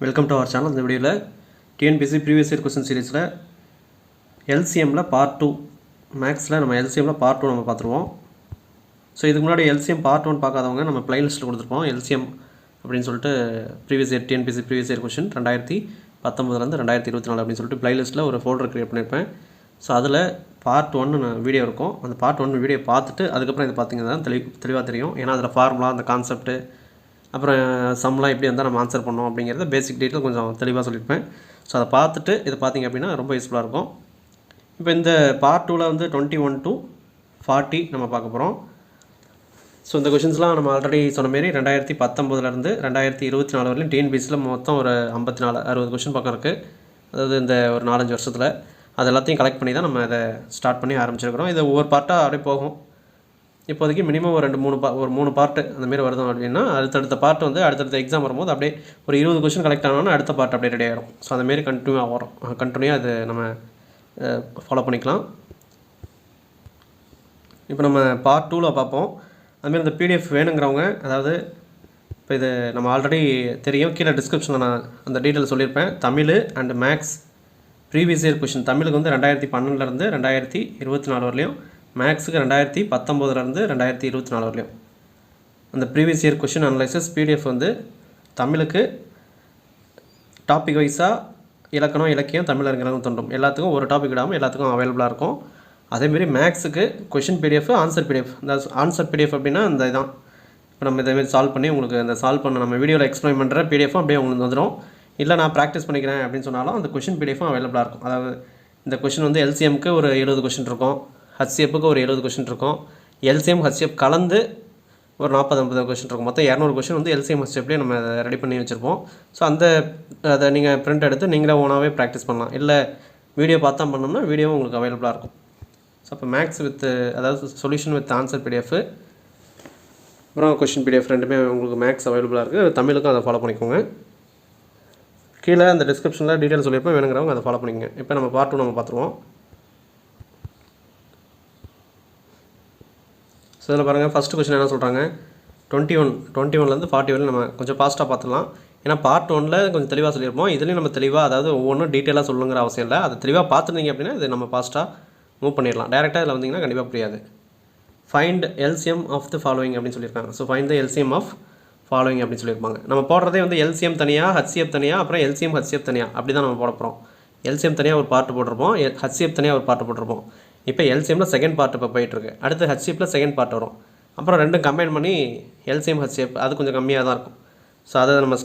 Welcome to our channel. இந்த வீடியோவில் TNPSC previous year question சீரீஸில் எல்சிஎம்மில் பார்ட் 2 மேக்ஸில் நம்ம எல்சிஎம்மில் பார்ட் 2 நம்ம பார்த்துருவோம். ஸோ இதுக்கு முன்னாடி எல்சிஎம் பார்ட் 1 பார்க்காதவங்க நம்ம பிளேலிஸ்ட்டில் கொடுத்துருப்போம். எல்சிஎம் அப்படின்னு சொல்லிட்டு previous year TNPSC previous year question 2019 2024 அப்படின்னு சொல்லிட்டு பிளேலிஸ்ட்டில் ஒரு ஃபோல்டர் க்ரியேட் பண்ணியிருப்பேன். ஸோ அதில் பார்ட் 1 வீடியோ இருக்கும். அந்த பார்ட் 1 வீடியோ பார்த்துட்டு அதுக்கப்புறம் இது பார்த்தீங்கன்னா தெளிவாக தெரியும். ஏன்னா அதில் ஃபார்முலா, அந்த கான்செப்ட்டு, அப்புறம் சம்லாம் எப்படி வந்தால் நம்ம ஆன்சர் பண்ணோம் அப்படிங்கிறத பேசிக் டீட்டெயில் கொஞ்சம் தெளிவாக சொல்லியிருப்பேன். ஸோ அதை பார்த்துட்டு இதை பார்த்திங்க அப்படின்னா ரொம்ப யூஸ்ஃபுல்லாக இருக்கும். இப்போ இந்த பார்ட் 2ல் வந்து 21 to 40 நம்ம பார்க்க போகிறோம். ஸோ இந்த கொஷின்ஸ்லாம் நம்ம ஆல்ரெடி சொன்ன மாரி 2019 2024 வரையிலும் டிஎன்பிசியில் மொத்தம் ஒரு 54-60 கொஷின் பக்கம் இருக்குது. அதாவது இந்த ஒரு 4-5 வருஷத்தில் அது எல்லாத்தையும் கலெக்ட் பண்ணி தான் நம்ம இதை ஸ்டார்ட் பண்ணி ஆரம்பிச்சிருக்கிறோம். இது ஒவ்வொரு பார்ட்டாக அப்படியே போகும். இப்போதைக்கு மினிமம் ஒரு 3 பார்ட்டு அந்தமாரி வருதும் அப்படின்னா அடுத்தடுத்த பார்ட் வந்து அடுத்தடுத்த எக்ஸாம் வரும்போது அப்படியே ஒரு 20 கொஷின் கலெக்ட் ஆனோன்னா அடுத்த பார்ட் அப்படியே ரெடி ஆகிடும். ஸோ அந்தமாரி கண்டினியூவாக அது நம்ம ஃபாலோ பண்ணிக்கலாம். இப்போ நம்ம பார்ட் 2ல் பார்ப்போம். அதுமாரி இந்த பிடிஎஃப் வேணுங்கிறவங்க, அதாவது இப்போ இது நம்ம ஆல்ரெடி தெரியும், கீழே டிஸ்கிரிப்ஷனில் நான் அந்த டீட்டெயில் சொல்லியிருப்பேன். Tamil and maths previous year question. தமிழுக்கு வந்து 2012 2024 வரலையும், மேக்ஸுக்கு 2019 2024 வரலையும் அந்த previous year question analysis PDF வந்து தமிழுக்கு டாபிக் வைஸாக இலக்கணம், இலக்கியம், தமிழ் அறிஞர்கள் தோன்றும் எல்லாத்துக்கும் ஒரு டாபிக் விடாமல் எல்லாத்துக்கும் அவைலபிளாக இருக்கும். அதேமாரி மேக்ஸுக்கு கொஷின் பிடிஎஃப், ஆன்சர் பிடிஎஃப். இந்த ஆன்சர் பிடிஎஃப் அப்படின்னா இந்த இதான் இப்போ நம்ம இதேமாரி சால்வ் பண்ணி உங்களுக்கு அந்த சால்வ் பண்ண நம்ம வீடியோவில் எக்ஸ்பிளைன் பண்ணுற பிடிஎஃப்பும் அப்படியே உங்களுக்கு வந்துடும். இல்லை நான் ப்ராக்டிஸ் பண்ணிக்கிறேன் அப்படின்னு சொன்னாலும் அந்த கொஷின் பிடிஎஃப்பும் அவைலபிளாக இருக்கும். அதாவது இந்த கொஷின் வந்து எல்சிஎம்க்கு ஒரு 70 கொஷின் இருக்கும், ஹச்சிஎஃப்க்கு ஒரு 70 கொஷின் இருக்கும், எல்சிஎம் ஹச்சிஎஃப் கலந்து ஒரு 40-50 கொஷின் இருக்கும். மொத்தம் 200 கொஷின் வந்து எல்சிஎம் ஹச்சிஎஃப்லேயே நம்ம அதை ரெடி பண்ணி வச்சுருப்போம். ஸோ அதை நீங்கள் பிரிண்ட் எடுத்து நீங்களே ஓனாகவே ப்ராக்டிஸ் பண்ணலாம். இல்லை வீடியோ பார்த்தா பண்ணோம்னா வீடியோவும் உங்களுக்கு அவைலபிளாக இருக்கும். ஸோ அப்போ மேக்ஸ் வித், அதாவது சொல்யூஷன் வித் ஆன்சர் பிடிஎஃப், அப்புறம் கொஷின் பிடிஎஃப் ரெண்டுமே உங்களுக்கு மேக்ஸ் அவைலபிளாக இருக்குது. தமிழுக்கும் அதை ஃபாலோ பண்ணிக்கோங்க. கீழே அந்த டிஸ்கிரிப்ஷனில் டீட்டெயில் சொல்லியிருப்பேன், வேணுங்கிறவங்க அதை ஃபாலோ பண்ணிக்கோங்க. இப்போ நம்ம பார்ட் 2 நம்ம பார்த்துருவோம். ஸோ இதில் பாருங்கள், ஃபஸ்ட்டு கொஸ்டின் என்ன சொல்கிறாங்க, 21 40 வரையும் நம்ம கொஞ்சம் ஃபாஸ்ட்டாக பார்த்துடலாம். ஏன்னா பார்ட் 1ல் கொஞ்சம் தெளிவாக சொல்லியிருப்போம். இதுலேயும் நம்ம தெளிவாக, அதாவது ஒவ்வொன்றும் டீட்டெயிலாக சொல்லுங்கிற அவசியம் இல்லை. அதை தெளிவாக பார்த்துருந்தீங்க அப்படின்னா இது நம்ம ஃபாஸ்ட்டாக மூவ் பண்ணிடலாம். டேரெக்டாக இதில் வந்தீங்கன்னா கண்டிப்பாக புரியாது. Find LCM of the following அப்படின்னு சொல்லியிருக்காங்க. So find the LCM of following அப்படின்னு சொல்லியிருப்பாங்க. நம்ம போடுறதே வந்து எல்சிஎம் தனியாக, ஹச்சிஎஃப் தனியாக, அப்புறம் எல்சிஎம் ஹச்சிஎஃப் தனியாக அப்படி தான் நம்ம போட போகிறோம். எல்சிஎம் தனியாக ஒரு பார்ட்டு போட்டிருப்போம், ஹச்சிஎஃப் தனியாக ஒரு பார்ட்டு போட்டிருப்போம். இப்போ எல்சிஎம்மில் செகண்ட் பார்ட் இப்போ போயிட்டுருக்கு. அடுத்து ஹச்சிஎஃப்பில் செகண்ட் பார்ட் வரும். அப்புறம் ரெண்டும் கம்பைன் பண்ணி எல்சிஎம் ஹச்சிஎஃப் அது கொஞ்சம் கம்மியாக தான் இருக்கும். ஸோ அதை நம்ம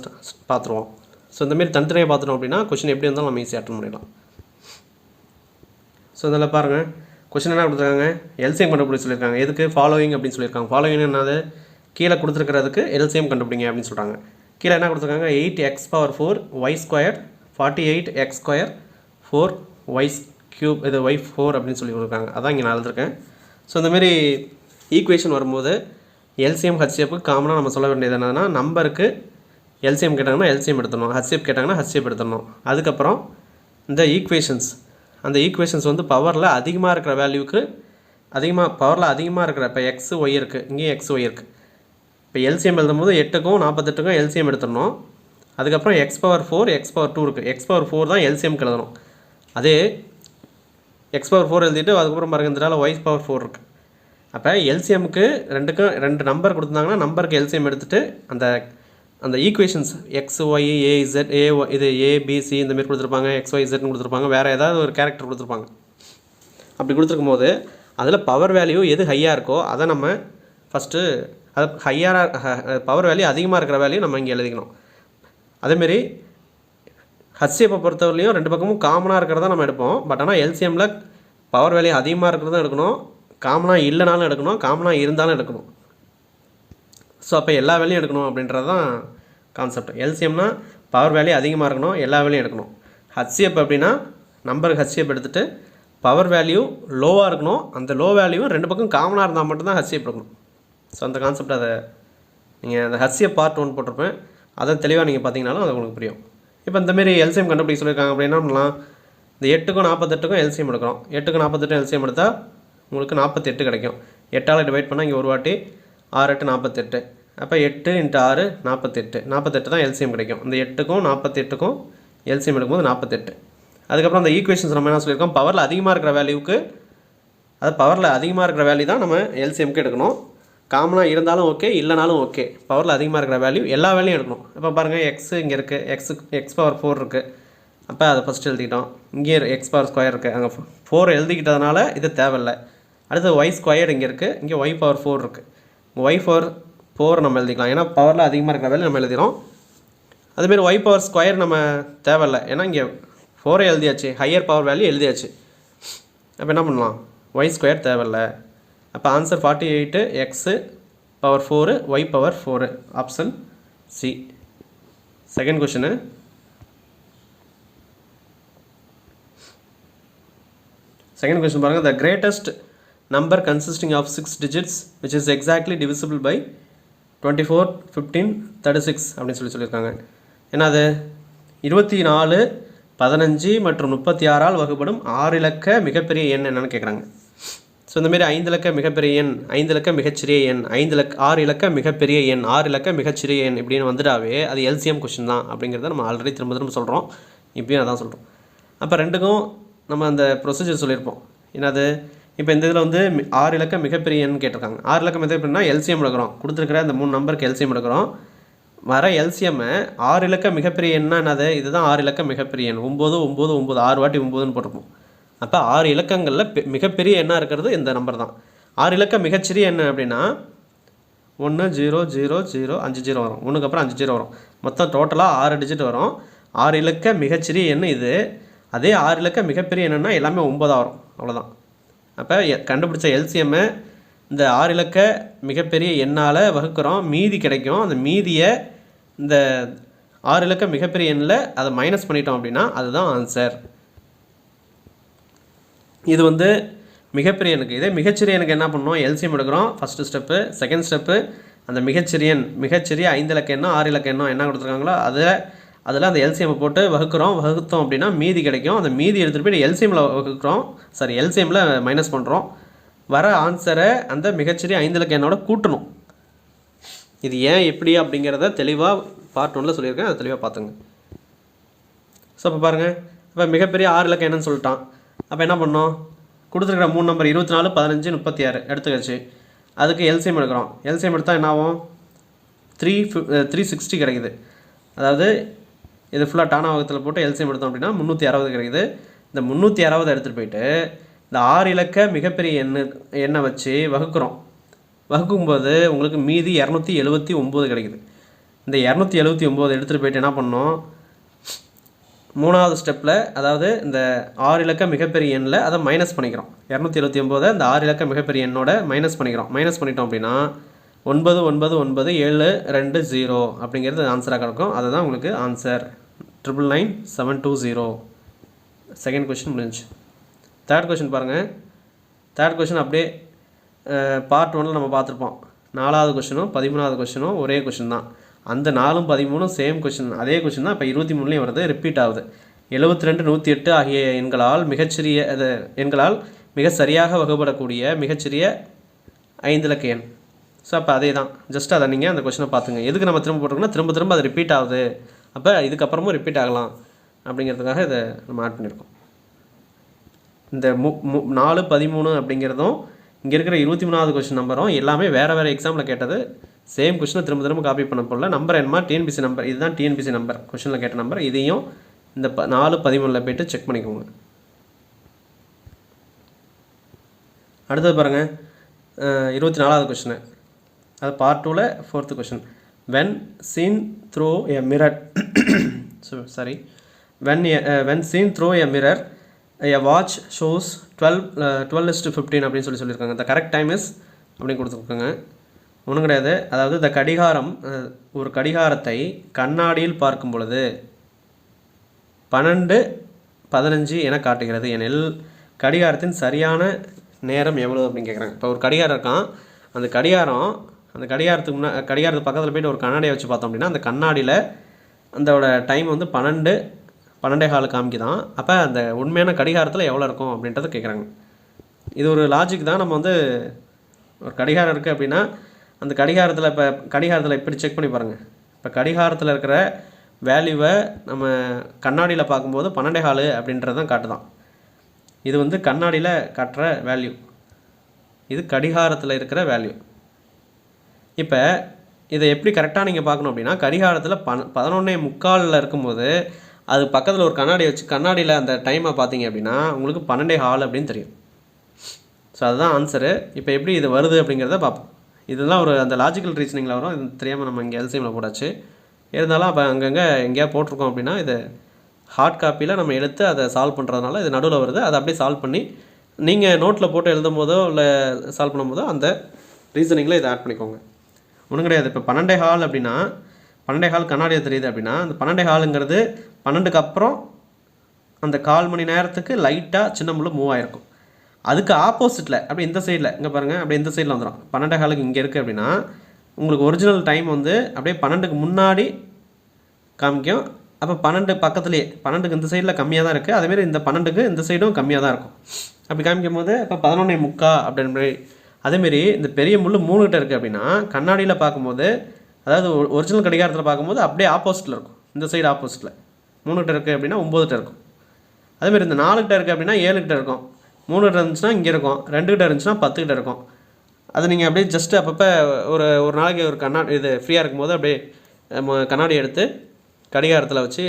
பார்த்துருவோம். ஸோ இந்தமாரி தனித்தனியாக பார்த்துட்டோம் அப்படின்னா கொஷின் எப்படி இருந்தாலும் நம்ம ஈஸியாக அட்டன் பண்ணிடலாம். ஸோ இதில் பாருங்கள், கொஷின் என்ன கொடுத்துருக்காங்க, எல்சிஎம் கண்டுபிடிச்சி சொல்லியிருக்காங்க. எதுக்கு ஃபாலோயிங் அப்படின்னு சொல்லியிருக்காங்க. ஃபாலோயிங் என்னது, கீழே கொடுத்துருக்கிறதுக்கு எல்சிஎம் கண்டுபிடிங்க அப்படின்னு சொல்கிறாங்க. கீழே என்ன கொடுத்துருக்காங்க, 8x⁴ y² 48x² 4y³ இது y4 அப்படின்னு சொல்லி கொடுக்குறாங்க. அதான் இங்கே நான் எழுதிருக்கேன். ஸோ இந்தமாரி ஈக்குவேஷன் வரும்போது எல்சிஎம் ஹச்சிஎஃப்க்கு காமனாக நம்ம சொல்ல வேண்டியது என்னென்னா, நம்பருக்கு எல்சிஎம் கேட்டாங்கன்னா எல்சிஎம் எடுத்துடணும், ஹச்சிஎஃப் கேட்டாங்கன்னா ஹச்சிஎஃப் எடுத்துடணும். அதுக்கப்புறம் இந்த ஈக்குவேஷன்ஸ், அந்த ஈக்குவேஷன்ஸ் வந்து பவரில் அதிகமாக இருக்கிற வேல்யூக்கு பவரில் அதிகமாக இருக்கிற, இப்போ எக்ஸ் ஒய் இருக்குது, இங்கேயும் எக்ஸ் ஒய் இருக்குது. இப்போ எல்சிஎம் எழுதும்போது 8க்கும் 48க்கும் எல்சிஎம் எடுத்துடணும். அதுக்கப்புறம் x⁴ x⁴ இருக்குது. x⁴ தான் எல்சிஎம்க்கு எழுதணும். அதே x⁴ எழுதிட்டு அதுக்கப்புறம் பாருங்கள் இந்த y⁴ இருக்குது. அப்போ எல்சிஎம்க்கு ரெண்டு நம்பர் கொடுத்துருந்தாங்கன்னா நம்பருக்கு எல்சிஎம் எடுத்துகிட்டு அந்த ஈக்குவேஷன்ஸ் எக்ஸ் ஒய் ஏஇசட் இது ஏபிசி இந்தமாரி கொடுத்துருப்பாங்க, XYZன்னு கொடுத்துருப்பாங்க, வேறு ஏதாவது ஒரு கேரக்டர் கொடுத்துருப்பாங்க. அப்படி கொடுத்துருக்கும் போது அதில் பவர் வேல்யூ எது ஹையாக இருக்கோ அதை நம்ம ஃபஸ்ட்டு, அது பவர் வேல்யூ அதிகமாக இருக்கிற வேல்யூ நம்ம இங்கே எழுதிக்கணும். அதேமாரி ஹச்சிஎஃப்பை பொறுத்தவரையிலையும் ரெண்டு பக்கமும் காமனாக இருக்கிறதா நம்ம எடுப்போம். பட் ஆனால் எல்சிஎம்மில் பவர் வேல்யூ அதிகமாக இருக்கிறதும் எடுக்கணும், காமனாக இல்லைனாலும் எடுக்கணும், காமனாக இருந்தாலும் எடுக்கணும். ஸோ அப்போ எல்லா வேலையும் எடுக்கணும் அப்படின்றது தான் கான்செப்ட். எல்சிஎம்னா பவர் வேல்யூ அதிகமாக இருக்கணும், எல்லா வேலையும் எடுக்கணும். ஹச்சிஎஃப் அப்படின்னா நம்பருக்கு ஹச்சிஎஃப் எடுத்துகிட்டு பவர் வேல்யூ லோவாக இருக்கணும், அந்த லோ வேல்யூவும் ரெண்டு பக்கம் காமனாக இருந்தால் மட்டும்தான் ஹச்சிஎஃப் எடுக்கணும். ஸோ அந்த கான்செப்ட், அதை நீங்கள் அந்த ஹச்சிஎஃப் பார்ட் 1 போட்டிருப்பேன், அதை தெளிவாக நீங்கள் பார்த்தீங்கன்னாலும் அது உங்களுக்கு புரியும். இப்போ இந்தமாரி எல்சிஎம் கண்டுபிடிக்க சொல்லியிருக்காங்க அப்படின்னா பண்ணலாம், இந்த 8க்கும் 48க்கும் எல்சிஎம் எடுக்கிறோம். 8க்கும் 48 எல்சிஎம் எடுத்தால் உங்களுக்கு 48 கிடைக்கும். 8ஆல் டிவைட் பண்ணால் இங்கே ஒரு வாட்டி 6 8 48. அப்போ 8 × 6 48. 48 தான் எல்சிஎம் கிடைக்கும். இந்த 8க்கும் 48க்கும் எல்சிஎம் எடுக்கும்போது 48. அதுக்கப்புறம் அந்த ஈக்குவேஷன்ஸ் நம்ம என்ன சொல்லியிருக்கோம், பவரில் அதிகமாக இருக்கிற வேல்யூக்கு, அது பவரில் அதிகமாக இருக்கிற வேல்யூ தான் நம்ம எல்சிஎம்க்கு எடுக்கணும். காமனாக இருந்தாலும் ஓகே, இல்லைனாலும் ஓகே. பவரில் அதிகமாக இருக்கிற வேல்யூ எல்லா வேல்யூயும் எடுக்கணும். இப்போ பாருங்கள், எக்ஸ் இங்கே இருக்குது, எக்ஸ் பவர் 4 இருக்குது. அப்போ அதை ஃபஸ்ட்டு எழுதிக்கிட்டோம். இங்கே எக்ஸ் பவர் ஸ்கொயர் இருக்குது, அங்கே 4 எழுதிக்கிட்டதுனால இது தேவையில்லை. அடுத்து ஒய் ஸ்கொயர் இங்கே இருக்குது, இங்கே ஒய் பவர் 4 இருக்குது. ஒய் பவர் 4 நம்ம எழுதிக்கலாம், ஏன்னா பவரில் அதிகமாக இருக்கிற வேல்யூ நம்ம எழுதிடும். அதுமாரி ஒய் பவர் ஸ்கொயர் நம்ம தேவையில்லை, ஏன்னா இங்கே 4 எழுதியாச்சு, ஹையர் பவர் வேல்யூ எழுதியாச்சு. அப்போ என்ன பண்ணலாம், ஒய் ஸ்கொயர் தேவையில்லை. அப்போ answer 48 X power 4 Y power 4, option C. Second question, second question பாருங்கள். The greatest number consisting of 6 digits which is exactly divisible by 24, 15, 36 அப்படின்னு சொல்லியிருக்காங்க. ஏன்னா அது 24, 15 மற்றும் 36 வகுப்படும் 6 இலக்க மிகப்பெரிய எண் என்னன்னு கேட்குறாங்க. ஸோ இந்தமாரி 5 இலக்க மிகப்பெரிய எண், 5 இலக்க மிகச்சிறிய எண், 6 இலக்க மிகப்பெரிய எண், 6 இலக்க மிகச்சிறிய எண் இப்படின்னு வந்துட்டாவே அது எல்சிஎம் கொஷின் தான் அப்படிங்கிறத நம்ம ஆல்ரெடி திரும்ப திரும்ப சொல்கிறோம். இப்பயும் அதான் சொல்கிறோம். அப்போ ரெண்டுக்கும் நம்ம அந்த ப்ரொசீஜர் சொல்லியிருப்போம். என்னது, இப்போ இந்த இதில் வந்து 6 இலக்க மிகப்பெரிய எண் கேட்டிருக்காங்க. 6 இலக்க மிகப்பெரியனா எல்சிஎம் எடுக்கிறோம், கொடுத்துருக்கிற அந்த 3 நம்பருக்கு எல்சிஎம் எடுக்கிறோம். வர எல்சிஎம்மை 6 இலக்க மிகப்பெரிய எண்ணா என்னது, இதுதான் 6 இலக்க மிகப்பெரிய எண். 9 9 9 6 வாட்டி 9ன்னு போட்டிருப்போம். அப்போ 6 இலக்கங்களில் மிகப்பெரிய எண்ணாக இருக்கிறது இந்த நம்பர் தான். 6 இலக்க மிகச்சிறிய எண் அப்படின்னா 1 0 0 0 5 0 வரும். 1க்கு அப்புறம் 5 0 வரும். மொத்தம் டோட்டலாக 6 டிஜிட் வரும். 6 இலக்க மிகச்சிறிய எண் இது. அதே 6 இலக்க மிகப்பெரிய எண்ணுன்னா எல்லாமே 9 வரும், அவ்வளோதான். அப்போ கண்டுபிடிச்ச எல்சிஎம்மை இந்த 6 இலக்க மிகப்பெரிய எண்ணால் வகுக்கிறோம், மீதி கிடைக்கும். அந்த மீதியை இந்த 6 இலக்க மிகப்பெரிய எண்ணில் அதை மைனஸ் பண்ணிட்டோம் அப்படின்னா அதுதான் ஆன்சர். இது வந்து மிகப்பெரிய எண்ணுக்கு. இதே மிகச்சிறிய எண்ணுக்கு என்ன பண்ணோம், எல்சிஎம் எடுக்கிறோம் ஃபஸ்ட்டு ஸ்டெப்பு. செகண்ட் ஸ்டெப்பு அந்த மிகச்சிறிய 5 இலக்க எண்ணம் 6 இலக்க எண்ணம் என்ன கொடுத்துருக்காங்களோ அதில் அந்த எல்சிஎம்மை போட்டு வகுத்தோம் அப்படின்னா மீதி கிடைக்கும். அந்த மீதி எடுத்துகிட்டு போய் எல்சிஎம்மில் வகுக்கிறோம், எல்சிஎம்மில் மைனஸ் பண்ணுறோம். வர ஆன்சரை அந்த மிகச்சிறிய 5 இலக்க எண்ணோட கூட்டணும். இது ஏன் எப்படி அப்படிங்கிறத தெளிவாக பார்ட் 1ல் சொல்லியிருக்கேன், அதை தெளிவாக பார்த்துங்க. ஸோ இப்போ பாருங்கள், இப்போ மிகப்பெரிய 6 இலக்க என்னன்னு சொல்லிட்டான். அப்போ என்ன பண்ணோம், கொடுத்துருக்குற 3 நம்பர் 24, 15, 36 எடுத்துக்கச்சு. அதுக்கு எல்சிஎம் எடுக்கிறோம். எல்சிஎம் எடுத்தால் என்ன ஆகும், 360 கிடைக்குது. அதாவது இது ஃபுல்லாக டானா வகத்தில் போட்டு எல்சிஎம் எடுத்தோம் அப்படின்னா 360 கிடைக்குது. இந்த 360 எடுத்துகிட்டு போயிட்டு இந்த 6 இலக்க மிகப்பெரிய எண்ணை வச்சு வகுக்கும்போது உங்களுக்கு மீதி 279 கிடைக்குது. இந்த 279 எடுத்துகிட்டு போயிட்டு என்ன பண்ணோம், 3வது ஸ்டெப்பில், அதாவது இந்த 6 இலக்க மிகப்பெரிய எண்ணில் அதை மைனஸ் பண்ணிக்கிறோம். 279 இந்த 6 இலக்க மிகப்பெரிய எண்ணோட மைனஸ் பண்ணிக்கிறோம். மைனஸ் பண்ணிட்டோம் அப்படின்னா 9 9 9 7 2 0 அப்படிங்கிறது ஆன்சராக கிடைக்கும். அதுதான் உங்களுக்கு ஆன்சர் 99720. செகண்ட் கொஷின் முடிஞ்சு. தேர்ட் கொஷின் பாருங்கள். தேர்ட் கொஷின் அப்படியே பார்ட் 1ல் நம்ம பார்த்துருப்போம். 4வது கொஷினும் 13வது கொஷினும் ஒரே கொஷின் தான். அந்த 4 13 சேம் கொஷின், அதே கொஷின் தான் இப்போ 23லேயும் வருது, ரிப்பீட் ஆகுது. 72 108 ஆகிய எண்களால் மிக சரியாக வகுப்படக்கூடிய மிகச்சிறிய 5 இலக்க எண். ஸோ அப்போ அதே தான், ஜஸ்ட் அதை நீங்கள் அந்த கொஷினை பார்த்துங்க. எதுக்கு நம்ம திரும்ப போட்டிருக்கோம்னா திரும்ப அது ரிப்பீட் ஆகுது, அப்போ இதுக்கப்புறமும் ரிப்பீட் ஆகலாம் அப்படிங்கிறதுக்காக இதை நம்ம ஆட் பண்ணியிருக்கோம். இந்த 4 13 அப்படிங்கிறதும் இங்கே இருக்கிற 23வது கொஷின் நம்பரும் எல்லாமே வேறு எக்ஸாமில் கேட்டது. சேம் கொஷினை திரும்ப காப்பி பண்ண போடல. நம்பர் என்னமா டிஎன்பிசி நம்பர், இதுதான் டிஎன்பிசி நம்பர், கொஷினில் கேட்ட நம்பர். இதையும் இந்த 4 13ல் போய்ட்டு செக் பண்ணிக்கோங்க. அடுத்தது பாருங்கள், 24வது கொஷினு, அது பார்ட் 2ல் 4th question. when seen through a mirror when seen through a mirror a watch shows 12:15 அப்படின்னு சொல்லியிருக்காங்க. the correct time is அப்படின்னு கொடுத்துருக்காங்க. ஒன்றும் கிடையாது. அதாவது இந்த கடிகாரம், ஒரு கடிகாரத்தை கண்ணாடியில் பார்க்கும் பொழுது 12:15 என காட்டுகிறது எனில் கடிகாரத்தின் சரியான நேரம் எவ்வளோ அப்படின்னு கேட்குறாங்க. இப்போ ஒரு கடிகாரம் இருக்கான், அந்த கடிகாரத்துக்கு பக்கத்தில் போய்ட்டு ஒரு கண்ணாடியை வச்சு பார்த்தோம் அப்படின்னா அந்த கண்ணாடியில் அதோட டைம் வந்து 12:15 காமிக்குதான். அப்போ அந்த உண்மையான கடிகாரத்தில் எவ்வளோ இருக்கும் அப்படின்றத கேட்குறாங்க. இது ஒரு லாஜிக் தான். நம்ம வந்து ஒரு கடிகாரம் இருக்குது அப்படின்னா அந்த கடிகாரத்தில் இப்படி செக் பண்ணி பாருங்கள். இப்போ கடிகாரத்தில் இருக்கிற வேல்யூவை நம்ம கண்ணாடியில் பார்க்கும்போது 12.4 அப்படின்றது தான் காட்டுதான். இது வந்து கண்ணாடியில் காட்டுற வேல்யூ, இது கடிகாரத்தில் இருக்கிற வேல்யூ. இப்போ இதை எப்படி கரெக்டாக நீங்கள் பார்க்கணும் அப்படின்னா, கடிகாரத்தில் 11:45 இருக்கும்போது அது பக்கத்தில் ஒரு கண்ணாடி வச்சு கண்ணாடியில் அந்த டைமை பார்த்தீங்க அப்படின்னா உங்களுக்கு 12.4 அப்படின்னு தெரியும். ஸோ அதுதான் ஆன்சரு. இப்போ எப்படி இது வருது அப்படிங்கிறத பார்ப்போம். இதெல்லாம் ஒரு அந்த லாஜிக்கல் ரீசனிங்கில் வரும். இது தெரியாமல் நம்ம இங்கே எல்சிஎம்மில் போட்டாச்சு. இருந்தாலும் அப்போ அங்கங்கே எங்கேயா போட்டிருக்கோம் அப்படின்னா இது ஹார்ட் காப்பியில் நம்ம எடுத்து அதை சால்வ் பண்ணுறதுனால இது நடுவில் வருது. அதை அப்படியே சால்வ் பண்ணி நீங்கள் நோட்டில் போட்டு எழுதும் போதோ இல்லை சால்வ் பண்ணும்போதோ அந்த ரீசனிங்கில் இதை ஆட் பண்ணிக்கோங்க. ஒன்றும் கிடையாது. இப்போ 12.4 அப்படின்னா 12.4 கண்ணாடியில் தெரியுது அப்படின்னா அந்த 12.4ங்கிறது 12க்கு அப்புறம் அந்த 1/4 மணி நேரத்துக்கு லைட்டாக சின்ன முள்ளு மூவ் ஆகிருக்கும். அதுக்கு ஆப்போசிட்டில் அப்படி இந்த சைடில் இங்கே பாருங்கள், அப்படியே இந்த சைடில் வந்துடும். 12.4க்கு இங்கே இருக்குது அப்படின்னா உங்களுக்கு ஒரிஜினல் டைம் வந்து அப்படியே 12க்கு முன்னாடி காமிக்கும். அப்போ 12 பக்கத்துலேயே 12க்கு இந்த சைடில் கம்மியாக தான் இருக்குது. அதேமாரி இந்த 12க்கு இந்த சைடும் கம்மியாக தான் இருக்கும். அப்படி காமிக்கும் போது இப்போ 11:45 அப்படின்ற மாதிரி. அதேமாரி இந்த பெரிய முள் 3 கிட்ட இருக்குது அப்படின்னா கண்ணாடியில் பார்க்கும்போது, அதாவது ஒரிஜினல் கடிகாரத்தில் பார்க்கும்போது அப்படியே ஆப்போசிட்டில் இருக்கும். இந்த சைடு ஆப்போசிட்டில் 3 கிட்ட இருக்குது அப்படின்னா 9 கிட்ட இருக்கும். அதேமாரி இந்த 4 கிட்ட இருக்குது அப்படின்னா 7 கிட்ட இருக்கும். 3 கிட்ட இருந்துச்சுன்னா இங்கே இருக்கும். 2 கிட்ட இருந்துச்சுன்னா 10 கிட்ட இருக்கும். அது நீங்கள் அப்படியே ஜஸ்ட்டு அப்பப்போ ஒரு நாளைக்கு ஒரு கண்ணாடி இது ஃப்ரீயாக இருக்கும்போது அப்படியே கண்ணாடி எடுத்து கடிகாரத்தில் வச்சு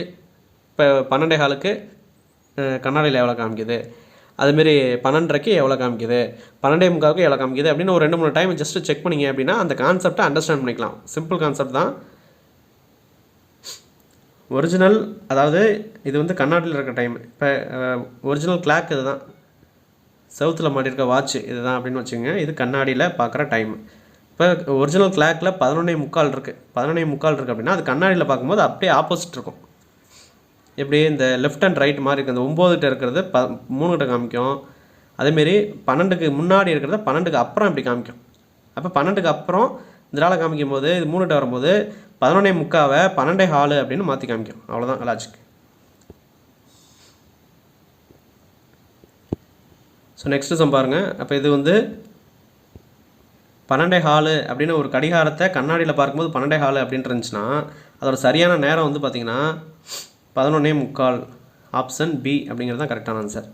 இப்போ 12.4க்கு கண்ணாடியில் எவ்வளோ காமிக்குது, அதுமாரி 12:30க்கு எவ்வளோ காமிக்குது, 12:45க்கு எவ்வளோ காமிக்குது அப்படின்னு ஒரு 2-3 டைம் ஜஸ்ட்டு செக் பண்ணிங்க அப்படின்னா அந்த கான்செப்டை அண்டர்ஸ்டாண்ட் பண்ணிக்கலாம். சிம்பிள் கான்செப்ட் தான். ஒரிஜினல், அதாவது இது வந்து கண்ணாடியில் இருக்க டைம். இப்போ ஒரிஜினல் கிளாக் இது தான், செவுத்தில் மாட்டியிருக்க வாட்ச் இது தான் அப்படின்னு வச்சுக்கோங்க. இது கண்ணாடியில் பார்க்குற டைம். இப்போ ஒரிஜினல் கிளாக்கில் 11:45 இருக்குது. 11:45 இருக்குது அப்படின்னா அது கண்ணாடியில் பார்க்கும்போது அப்படியே ஆப்போசிட் இருக்கும். எப்படி இந்த லெஃப்ட் அண்ட் ரைட் மாதிரி இருக்குது. அந்த 9 கிட்ட இருக்கிறது 3 கிட்ட காமிக்கும். அதேமாரி 12க்கு முன்னாடி இருக்கிறத 12க்கு அப்புறம் இப்படி காமிக்கும். அப்போ 12க்கு அப்புறம் இதனால் காமிக்கும் போது இது 3 கிட்ட வரும்போது 11:45 12.4 அப்படின்னு மாற்றி காமிக்கும். அவ்வளோதான் லாஜிக். ஸோ நெக்ஸ்ட்டு சம் பாருங்கள். அப்போ இது வந்து 12.4 அப்படின்னு ஒரு கடிகாரத்தை கண்ணாடியில் பார்க்கும்போது 12.4 அப்படின்ட்டு இருந்துச்சுன்னா அதோட சரியான நேரம் வந்து பார்த்திங்கன்னா 11:45. ஆப்ஷன் பி அப்படிங்கிறது தான் கரெக்டான ஆன்சர்.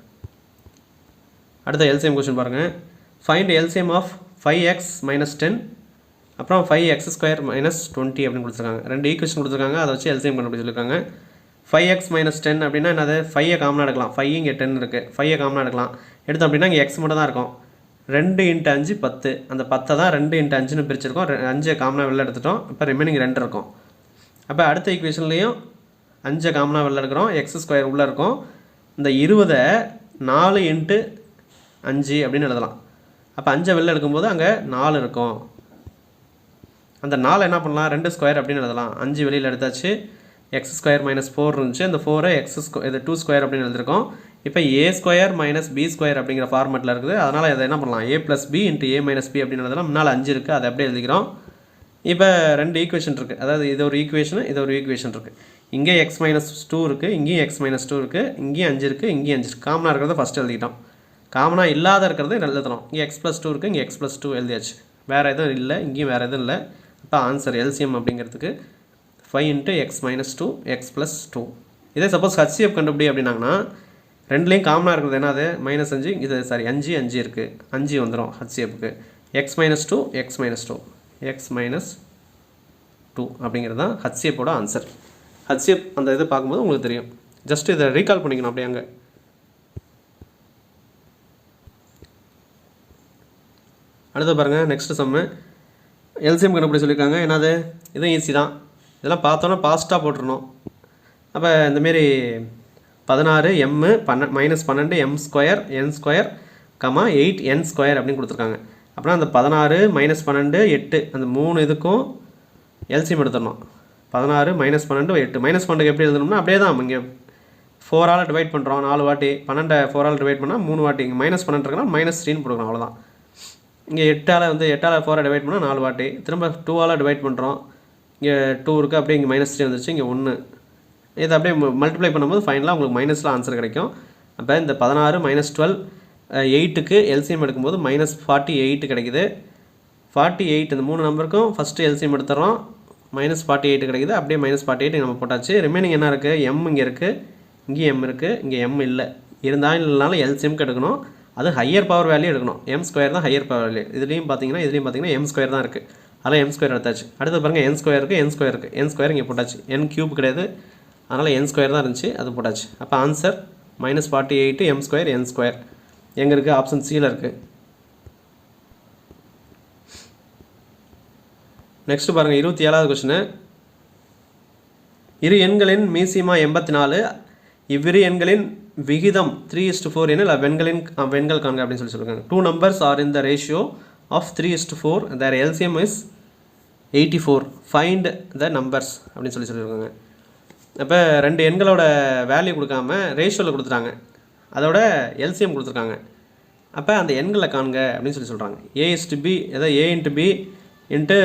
அடுத்த எல்சிஎம் கொஸ்டின் பாருங்கள். ஃபைண்ட் எல்சிஎம் ஆஃப் 5x - 10 அப்புறம் 5x² - 20 அப்படின்னு கொடுத்துருக்காங்க. 2 ஈக்குவேஷன் கொடுத்துருக்காங்க. அதை வச்சு எல்சிஎம் கண்டுபிடிச்சு சொல்லியிருக்காங்க. 5x - 10 அப்படின்னா என்னது, 5 காமனாக எடுக்கலாம். 5 இங்கே 10 இருக்குது. 5 காமனாக எடுக்கலாம். எடுத்தோம் அப்படின்னா இங்கே எக்ஸ் மட்டும் தான் இருக்கும். 2 × 5 10. அந்த 10 தான் 2 × 5ன்னு பிரிச்சிருக்கோம். 5 காமனாக வெளில எடுத்துட்டோம். இப்போ ரிமைனிங் 2 இருக்கும். அப்போ அடுத்த ஈக்குவேஷன்லேயும் 5 காமனாக வெளில எடுக்கிறோம். x² உள்ளே இருக்கும். இந்த 20 4 × 5 அப்படின்னு எழுதலாம். அப்போ 5 வெளில எடுக்கும்போது அங்கே 4 இருக்கும். அந்த 4 என்ன பண்ணலாம், 2² அப்படின்னு எழுதலாம். 5 வெளியில் எடுத்தாச்சு. x² - 4 இருந்துச்சு. அந்த 4 இது 2² அப்படின்னு எழுதிருக்கோம். இப்போ a² - b² அப்படிங்கிற ஃபார்மெட்டில் இருக்குது. அதனால் இதை என்ன பண்ணலாம், a + b × a - b அப்படின்னு எழுதலாம். முன்னால் 5 இருக்குது, அதை அப்படியே எழுதிக்கிறோம். இப்போ 2 ஈக்குவேஷன் இருக்குது. அதாவது இது ஒரு ஈக்குவேஷன், இது ஒரு ஈக்குவேஷன் இருக்குது. இங்கே x - 2 இருக்குது, இங்கேயும் x - 2 இருக்குது, இங்கேயும் 5 இருக்குது, இங்கேயும் 5 இருக்குது. காமனாக இருக்கிறத ஃபஸ்ட்டு எழுதிட்டோம். காமனாக இல்லாத இருக்கிறது எழுதணும். இங்கே x + 2 இருக்குது, இங்கே x + 2 எழுதியாச்சு. வேறு எதுவும் இல்லை, இங்கேயும் வேறு எதுவும் இல்லை. இப்போ ஆன்சர் எல்சிஎம் அப்படிங்கிறதுக்கு 5 × x - 2 x + 2. இதே சப்போஸ் HCF கண்டுபிடி அப்படின்னாங்கன்னா ரெண்டுலேயும் காமனாக இருக்கிறது என்னது, -5. இது சாரி 5 இருக்குது. 5 வந்துடும் HCFக்கு. x - 2 x - 2 x - 2 அப்படிங்கிறது தான் HCFோட ஆன்சர். HCF அந்த இது பார்க்கும்போது உங்களுக்கு தெரியும். ஜஸ்ட் இதை ரீகால் பண்ணிக்கணும் அப்படியே அங்கே. அடுத்து பாருங்கள், நெக்ஸ்ட் சம்மு எல்சிஎம் கண்டுபிடி சொல்லியிருக்காங்க. என்னது, இதுவும் ஈஸி தான். இதெல்லாம் பார்த்தோன்னா பாஸ்ட்டாக போட்டுருணும். அப்போ இந்தமாரி 16 m - 12 m² n² 8 n² அப்படின்னு கொடுத்துருக்காங்க. அப்புறம் அந்த 16 - 12 8 அந்த 3 இதுக்கும் எல்சிஎம் எடுத்துடணும். 16 - 12 8 -12க்கு எப்படி எழுதணும்னா அப்படியே தான். இங்கே 4ஆல் டிவைட் பண்ணுறோம் 4 வாட்டி. 12 4ஆல் டிவைட் பண்ணால் 3 வாட்டி. இங்கே -12 இருக்குன்னா -3ன்னு போடுறோம், அவ்வளோதான். இங்கே 8ஆல் 4 டிவைட் பண்ணால் 4 வாட்டி. திரும்ப 2ஆல் டிவைட் பண்ணுறோம். இங்கே 2 இருக்குது, அப்படியே இங்கே -3 வந்துருச்சு. இங்கே 1. இதை அப்படியே மல்டிப்ளை பண்ணும்போது ஃபைனலாக உங்களுக்கு மைனஸில் ஆன்சர் கிடைக்கும். அப்போ இந்த 16 - 12 8க்கு எல்சிஎம் எடுக்கும்போது -48 கிடைக்குது. 48 இந்த 3 நம்பருக்கும் ஃபஸ்ட்டு எல்சிஎம் எடுத்துறோம். -48 கிடைக்குது. அப்படியே -48 நம்ம போட்டாச்சு. ரிமைனிங் என்ன இருக்குது? எம் இங்கே இருக்குது, இங்கேயும் எம் இருக்குது, இங்கே எம் இல்லை. இல்லைனாலும் எல்சிஎம்க்கு எடுக்கணும். அது ஹையர் பவர் வேல்யூ எடுக்கணும். எம் ஸ்கொயர் தான் ஹையர் பவர் வேல்யூ. இதுலேயும் பார்த்தீங்கன்னா எம் ஸ்கொயர் தான் இருக்குது. அதனால் எம் ஸ்கொயர் எடுத்தாச்சு. அடுத்து பாருங்கள் என் ஸ்கொயர் இருக்குது, என் ஸ்கொயர் இங்கே போட்டாச்சு. என் கியூப் கிடையாது, அதனால் என் ஸ்கொயர் தான் இருந்துச்சு, அது போட்டாச்சு. அப்போ answer -48 M square n square எங்கே இருக்குது? ஆப்ஷன் சியில் இருக்குது. நெக்ஸ்ட் பாருங்கள் 27வது கொஸ்டின். இரு எண்களின் மீசிமா 84, இவ்விரு எண்களின் விகிதம் 3:4 எனில் வெண்கள் காண்க அப்படின்னு சொல்லியிருக்காங்க. 2 numbers are in the ratio of 3:4, their LCM is 84, find the numbers அப்படின்னு சொல்லியிருக்காங்க. அப்போ 2 எண்களோட வேல்யூ கொடுக்காம ரேஷியோவில் கொடுத்துட்டாங்க, அதோட எல்சிஎம் கொடுத்துருக்காங்க. அப்போ அந்த எண்களை காண்க அப்படின்னு சொல்கிறாங்க. A/B, அதாவது A/B இன்ட்டு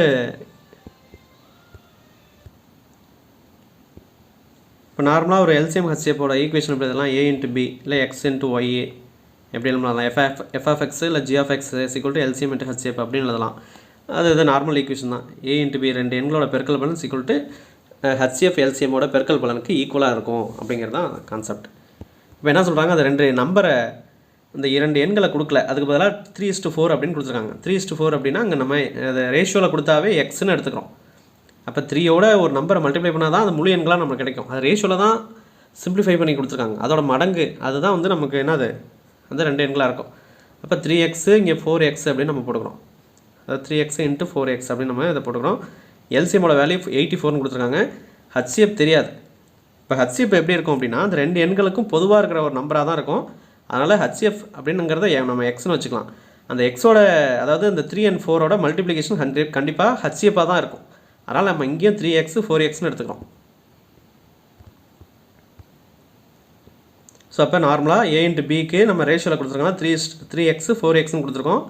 இப்போ நார்மலாக ஒரு எல்சிஎம் ஹெச்சிஎஃபோட ஈக்குவேஷன் எப்படி இதெல்லாம் A/B இல்லை X/Y எப்படி எழுதலாம்? f(x) இல்லை g(x) = LCM × HCF அப்படின்னு எழுதலாம். அது நார்மல் ஈக்குவேஷன் தான். A/B 2 எண்களோட பெருக்கல் பலன் HCF LCMோட பெருக்கல் பலனுக்கு ஈக்குவலாக இருக்கும் அப்படிங்கிறது தான் கான்செப்ட். இப்போ என்ன சொல்கிறாங்க? அந்த 2 நம்பரை இந்த 2 எண்களை கொடுக்கல, அதுக்கு பதிலாக 3:4 அப்படின்னு கொடுத்துருக்காங்க. 3:4 அப்படின்னா அங்கே நம்ம அதை ரேஷியோவில் கொடுத்தாவே எக்ஸ்ன்னு எடுத்துக்கிறோம். அப்போ 3யோட ஒரு நம்பரை மல்டிப்ளை பண்ணால் தான் அந்த முழு எண்களாக நமக்கு கிடைக்கும். அது ரேஷியோவில் தான் சிம்பிளிஃபை பண்ணி கொடுத்துருக்காங்க. அதோட மடங்கு அதுதான் நமக்கு என்னது அந்த 2 எண்களாக இருக்கும். அப்போ 3x இங்கே 4x அப்படின்னு நம்ம போட்டுக்கிறோம். அதாவது 3x × 4x அப்படின்னு நம்ம இதை போட்டுக்கிறோம். எல்சிஎம்மோட வேல்யூ 84ன்னு கொடுத்துருக்காங்க. HCF தெரியாது. இப்போ HCF எப்படி இருக்கும் அப்படின்னா அந்த 2 எண்களுக்கும் பொதுவாக இருக்கிற ஒரு நம்பராக தான் இருக்கும். அதனால் HCF அப்படிங்கிறத நம்ம எக்ஸ்னு வச்சுக்கலாம். அந்த எக்ஸோட அதாவது இந்த 3 and 4ஓட மல்டிப்ளிகேஷன் கண்டிப்பாக HCFாக தான் இருக்கும். அதனால் நம்ம இங்கேயும் 3x 4xன்னு எடுத்துக்கிறோம். ஸோ அப்போ நார்மலாக A/Bக்கு நம்ம ரேஷியோவில் கொடுத்துருக்கோம்னா 3x 4xன்னு கொடுத்துருக்கோம்.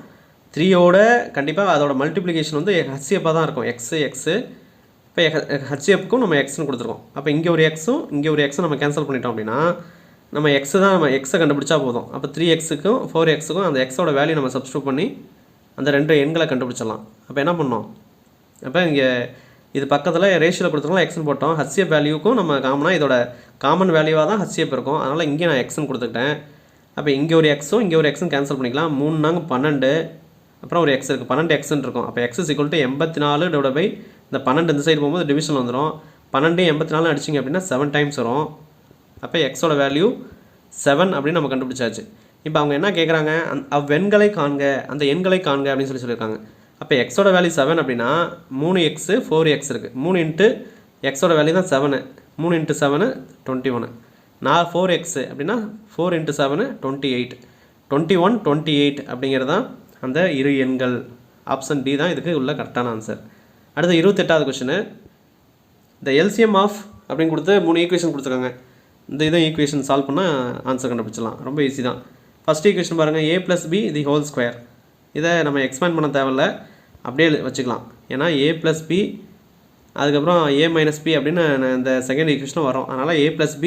3யோட கண்டிப்பாக அதோட மல்டிப்ளிகேஷன் HCFாக தான் இருக்கும். x இப்போ HCFக்கும் நம்ம எக்ஸ்னு கொடுத்துருக்கோம். அப்போ இங்கே ஒரு எக்ஸும் இங்கே ஒரு எக்ஸும் நம்ம கேன்சல் பண்ணிட்டோம் அப்படின்னா நம்ம நம்ம எக்ஸை கண்டுபிடிச்சா போதும். அப்போ 3xக்கும் 4xக்கும் அந்த எக்ஸோட வேல்யூ நம்ம சப்ஸ்டியூட் பண்ணி அந்த 2 எண்களை கண்டுபிடிச்சிடலாம். அப்போ என்ன பண்ணோம்? அப்போ இங்கே இது பக்கத்தில் ரேஷியோவில் கொடுத்துருக்கோம், எக்ஸ்னு போட்டோம். HCF வேல்யூக்கும் நம்ம காமனாக இதோட காமன் வேல்யூவாக தான் HCF இருக்கும். அதனால் இங்கே நான் எக்ஸ்னு கொடுத்துக்கிட்டேன். அப்போ இங்கே ஒரு எக்ஸும் இங்கே ஒரு எக்ஸும் கேன்சல் பண்ணிக்கலாம். 3 நாங்க 12, அப்புறம் ஒரு எக்ஸ் இருக்குது, 12xன்னு இருக்கும். அப்போ x = 84 இந்த 12 இந்த சைடு போகும்போது டிவிஷன் வந்துடும். 12 84 அடிச்சிங்க அப்படின்னா 7 டைம்ஸ் வரும். அப்போ எக்ஸோட வேல்யூ 7 அப்படின்னு நம்ம கண்டுபிடிச்சாச்சு. இப்போ அவங்க என்ன கேட்குறாங்க? அவ்வெண்களை காண்க, அந்த எண்களை காண்க அப்படின்னு சொல்லியிருக்காங்க. அப்போ எக்ஸோட வேல்யூ 7 அப்படின்னா 3x 4x இருக்குது. 3 × எக்ஸோட வேல்யூ தான் 7, 3 × 7 21. 4x அப்படின்னா 4 × 7 28, 21 28 அப்படிங்கிறது தான் அந்த இரு எண்கள். ஆப்ஷன் டி தான் இதுக்கு உள்ள கரெக்டான ஆன்சர். அடுத்து 28வது கொஸ்டின். இந்த எல்சிஎம் ஆஃப் அப்படின்னு கொடுத்து 3 ஈக்குவேஷன் கொடுத்துருக்காங்க. இந்த இதை ஈக்குவேஷன் சால்வ் பண்ணால் ஆன்சர் கண்டுபிடிச்சலாம். ரொம்ப ஈஸி தான். ஃபஸ்ட் ஈக்குவேஷன் பாருங்கள், a+b² இதை நம்ம எக்ஸ்பேண்ட் பண்ண தேவையில்ல, அப்படியே வச்சுக்கலாம். ஏன்னா a+b அதுக்கப்புறம் a-b அப்படின்னு இந்த செகண்ட் ஈக்குவேஷனும் வரும். அதனால் a+b²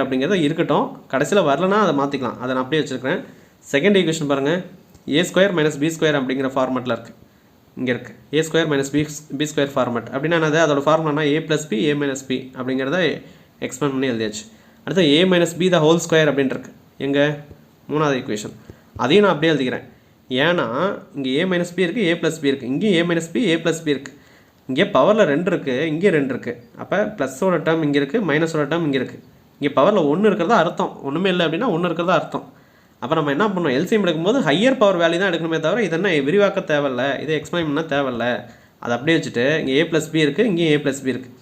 அப்படிங்கிறத இருக்கட்டும். கடைசியில் வரலன்னா அதை மாற்றிக்கலாம். அதை நான் அப்படியே வச்சுருக்கிறேன். செகண்ட் ஈக்குவேஷன் பாருங்கள், a² - b² அப்படிங்கிற ஃபார்மெட்டில் இருக்குது. இங்கே இருக்குது a² - b² ஃபார்மெட் அப்படின்னா என்னது? அதோட ஃபார்முலானா a+b a-b அப்படிங்கிறத எக்ஸ்பேண்ட் பண்ணி எழுதியாச்சு. அடுத்து a-b² அப்படின்னு இருக்குது. எங்கே? 3வது ஈக்குவேஷன். அதையும் நான் அப்படியே எழுதிக்கிறேன். ஏன்னா இங்கே a-b இருக்குது, a+b இருக்குது. இங்கேயும் a-b a+b இருக்குது. இங்கே பவரில் 2 இருக்குது, இங்கே 2 இருக்குது. அப்போ ப்ளஸோட டேர்ம் இங்கே இருக்குது, மைனஸோட டேர்ம் இங்கே இருக்குது. இங்கே பவரில் 1 இருக்கிறதா அர்த்தம், ஒன்றுமே இல்லை அப்படின்னா 1 இருக்கிறதா அர்த்தம். அப்போ நம்ம என்ன பண்ணோம்? எல்சிஎம் எடுக்கும்போது ஹையர் பவர் வேல்யூ தான் எடுக்கணுமே தவிர இதென்ன விரிவாக்க தேவையில்லை, இதை எக்ஸ்பிளைன் பண்ண தேவையில்லை. அதை அப்படியே வச்சுட்டு இங்கே a+b இருக்குது, இங்கேயும் a+b இருக்குது.